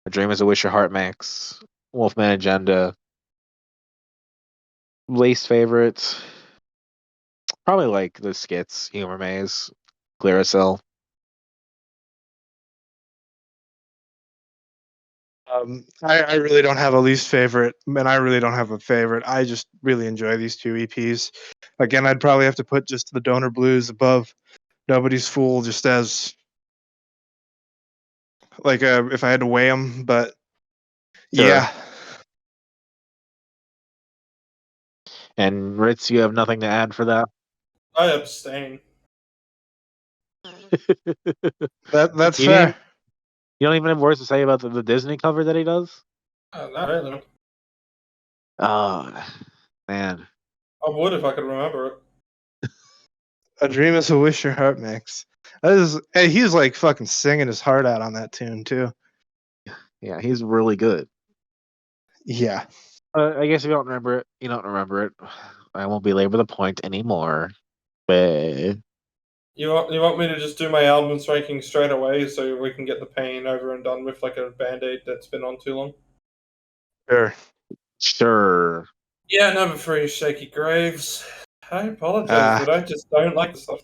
A Dream Is a Wish Your Heart Makes, Wolfman Agenda. Least favorites, probably like the skits, Humor Maze, Clearasil. I really don't have a least favorite, and I really don't have a favorite. I just really enjoy these 2 EPs. Again, I'd probably have to put just the Donor Blues above Nobody's Fool, just as like if I had to weigh them. But Sure. yeah, And Ritz, you have nothing to add for that? I abstain. that's You fair. you don't even have words to say about the Disney cover that he does? Not really. Oh, man. I would if I could remember it. A Dream Is a Wish Your Heart Makes. That is, hey, he's like fucking singing his heart out on that tune too. Yeah, he's really good. Yeah. I guess if you don't remember it, you don't remember it. I won't belabor the point anymore. But You want me to just do my albums ranking straight away so we can get the pain over and done with like a band-aid that's been on too long? Sure. sure. Yeah, number 3 is Shakey Graves. I apologize, but I just don't like the stuff.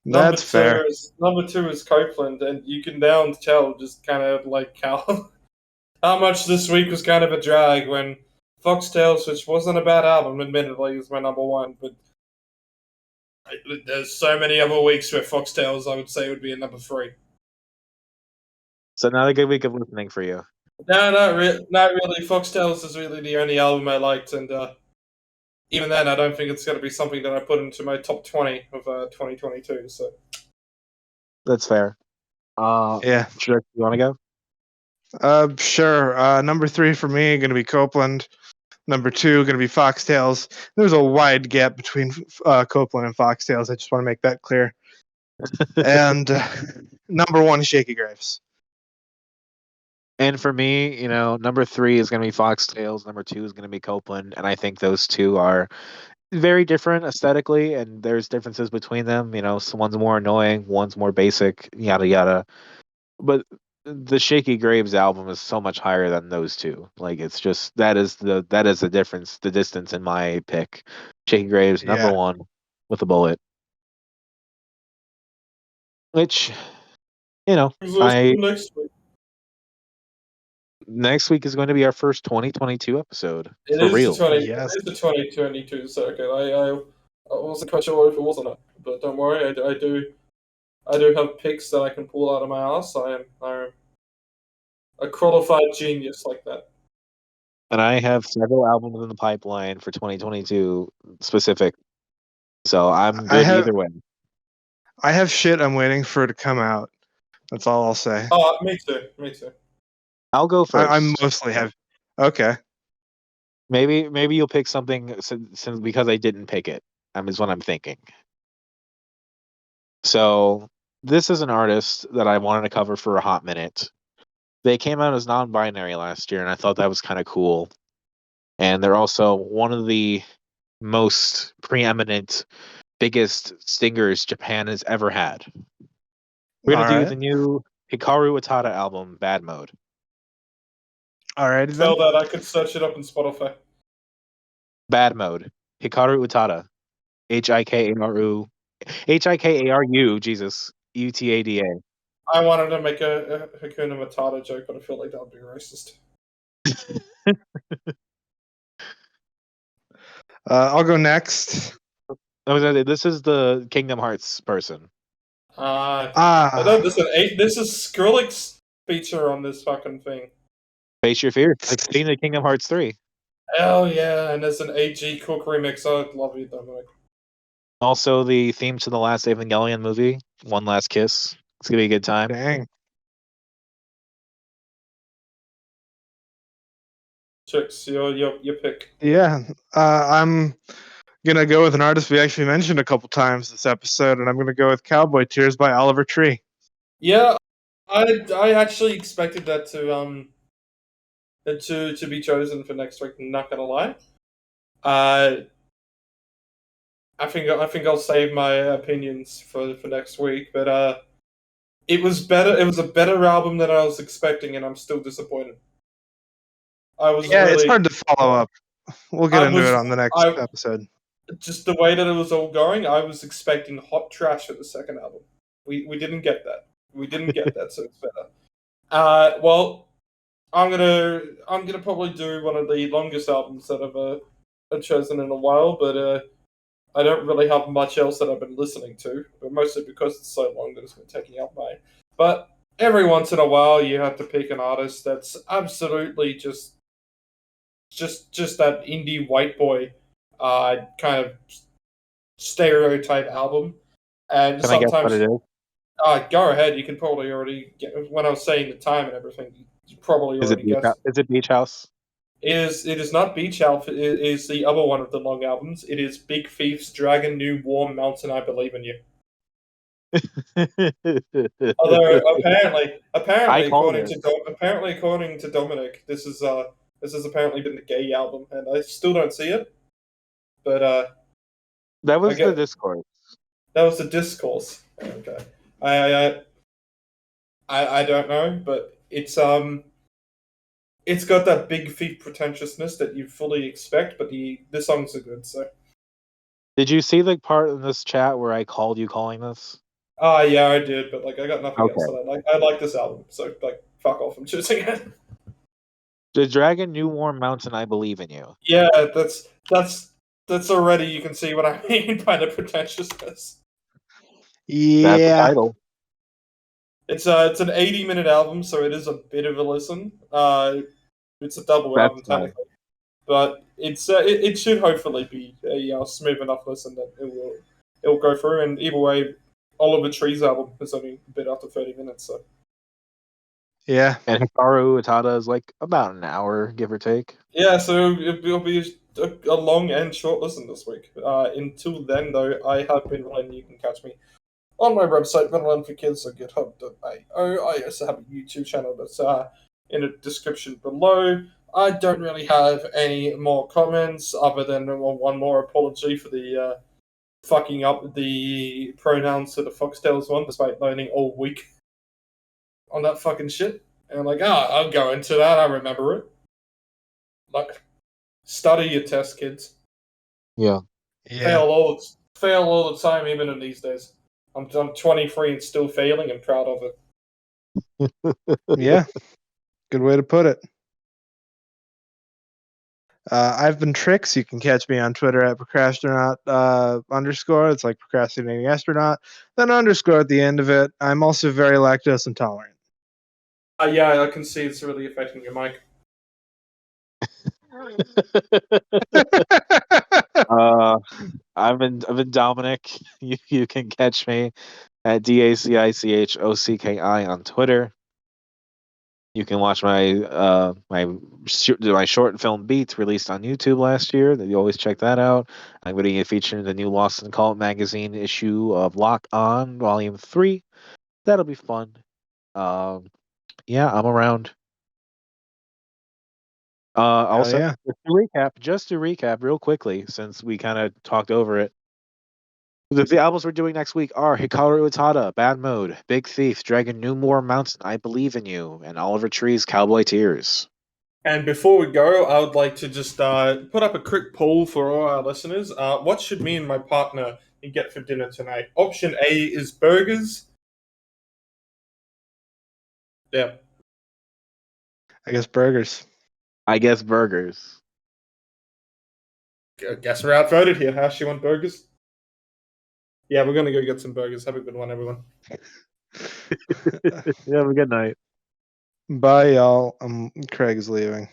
That's fair. Number two is Copeland, and you can now tell just kind of like how how much this week was kind of a drag when Foxtails, which wasn't a bad album, admittedly, is my number 1, but there's so many other weeks where Foxtails I would say would be a number 3. So another good week of listening for you. No, not really. Foxtails is really the only album I liked, and even then, I don't think it's going to be something that I put into my top 20 of 2022. So That's fair. Yeah. Sure, you want to go? Sure. Number 3 for me going to be Copeland. Number 2 going to be Foxtails. There's a wide gap between Copeland and Foxtails. I just want to make that clear. And number 1 is Shakey Graves. And for me, number 3 is going to be Foxtails. Number 2 is going to be Copeland. And I think those two are very different aesthetically, and there's differences between them. One's more annoying, one's more basic, yada yada. But the Shakey Graves album is so much higher than those two. Like it's just that is the difference, the distance in my pick. Shakey Graves number Yeah. 1 with a bullet. Which, next week is going to be our first 2022 episode. It for is real. Yes. It is the 2022 circuit. I wasn't quite sure if it was or not, but don't worry, I do have picks that I can pull out of my ass. I am a qualified genius like that. And I have several albums in the pipeline for 2022 specific. So I'm I good have either way. I have shit I'm waiting for to come out. That's all I'll say. Oh, me too. Me too. I'll go first. I'm mostly have. Okay. Maybe you'll pick something since because I didn't pick it. Is what I'm thinking. So this is an artist that I wanted to cover for a hot minute. They came out as non-binary last year, and I thought that was kind of cool. And they're also one of the most preeminent, biggest singers Japan has ever had. We're gonna All do right. the new Hikaru Utada album, Bad Mode. All right then. Tell that I could search it up in Spotify. Bad Mode. Hikaru Utada. Hikaru. Jesus. Utada. I wanted to make a Hakuna Matata joke, but I feel like that would be racist. I'll go next. This is the Kingdom Hearts person. No, this is Skrillex's feature on this fucking thing. Face your fear. It's being the Kingdom Hearts 3. Hell yeah, and there's an AG Cook remix. I love you, Dominic. Also, the theme to the last Evangelion movie, One Last Kiss. It's gonna be a good time. Dang. Chicks, your pick. Yeah. I'm gonna go with an artist we actually mentioned a couple times this episode, and I'm gonna go with Cowboy Tears by Oliver Tree. Yeah, I actually expected that to be chosen for next week. Not gonna lie. I think I'll save my opinions for next week. But it was better. It was a better album than I was expecting, and I'm still disappointed. It's hard to follow up. We'll get into it on the next episode. Just the way that it was all going, I was expecting hot trash for the second album. We didn't get that. We didn't get that, so it's better. Well, I'm gonna probably do one of the longest albums that I've chosen in a while, but I don't really have much else that I've been listening to, but mostly because it's so long that it's been taking up my. But every once in a while, you have to pick an artist that's absolutely just that indie white boy, kind of stereotype album. And Can I guess what sometimes, it is? go ahead. You can probably already get when I was saying the time and everything. You probably Is it already guessed. Is it Beach House? It is not Beach House. It is the other one of the long albums. It is Big Thief's Dragon New Warm Mountain. I Believe in You. Although apparently according to Dominic, this has apparently been the gay album, and I still don't see it. But that was the Discord. That was the discourse. Okay, I don't know, but it's got that Big Thief pretentiousness that you fully expect, but the songs are good. So. Did you see the part in this chat where I called you calling this? Yeah, I did, but I got nothing else that I like. I like this album, so fuck off. I'm choosing it. The Dragon New Warm Mountain, I Believe in You. Yeah, that's already. You can see what I mean by the pretentiousness. Yeah. That's the title. It's an 80-minute album, so it is a bit of a listen. It's a double album technically, but it should hopefully be a smooth enough listen that it will go through. And either way, Oliver Tree's album is only a bit after 30 minutes, so. Yeah. And Hikaru Utada is about an hour, give or take. Yeah, so it'll be a long and short listen this week. Until then, though, I have been running. You can catch me on my website, Run for Kids, at github.io. I also have a YouTube channel that's in the description below. I don't really have any more comments other than one more apology for the fucking up the pronouns to the Foxtails one, despite learning all week on that fucking shit. And I'll go into that. I remember it. Study your test, kids. Yeah. Fail all the time, even in these days. I'm 23 and still failing and proud of it. Yeah. Good way to put it. I've been Tricks. You can catch me on Twitter at procrastinaut _ It's like procrastinating astronaut. Then _ at the end of it. I'm also very lactose intolerant. Yeah, I can see it's really affecting your mic. I've been Dominic. You can catch me at DACICHOCKI on Twitter. You can watch my short film beats released on YouTube last year. You always check that out. I'm going to be featuring the new Lost and Cult magazine issue of Lock On Volume 3. That'll be fun. Yeah, I'm around. Also, yeah. just to recap real quickly, since we kind of talked over it. The albums we're doing next week are Hikaru Utada, Bad Mode, Big Thief, Dragon New More Mountain, I Believe in You, and Oliver Tree's Cowboy Tears. And before we go, I would like to just put up a quick poll for all our listeners. What should me and my partner get for dinner tonight? Option A is burgers. Yeah. I guess burgers. I guess burgers. I guess we're outvoted here. How she want burgers? Yeah, we're going to go get some burgers. Have a good one, everyone. Have a good night. Bye, y'all. Craig's leaving.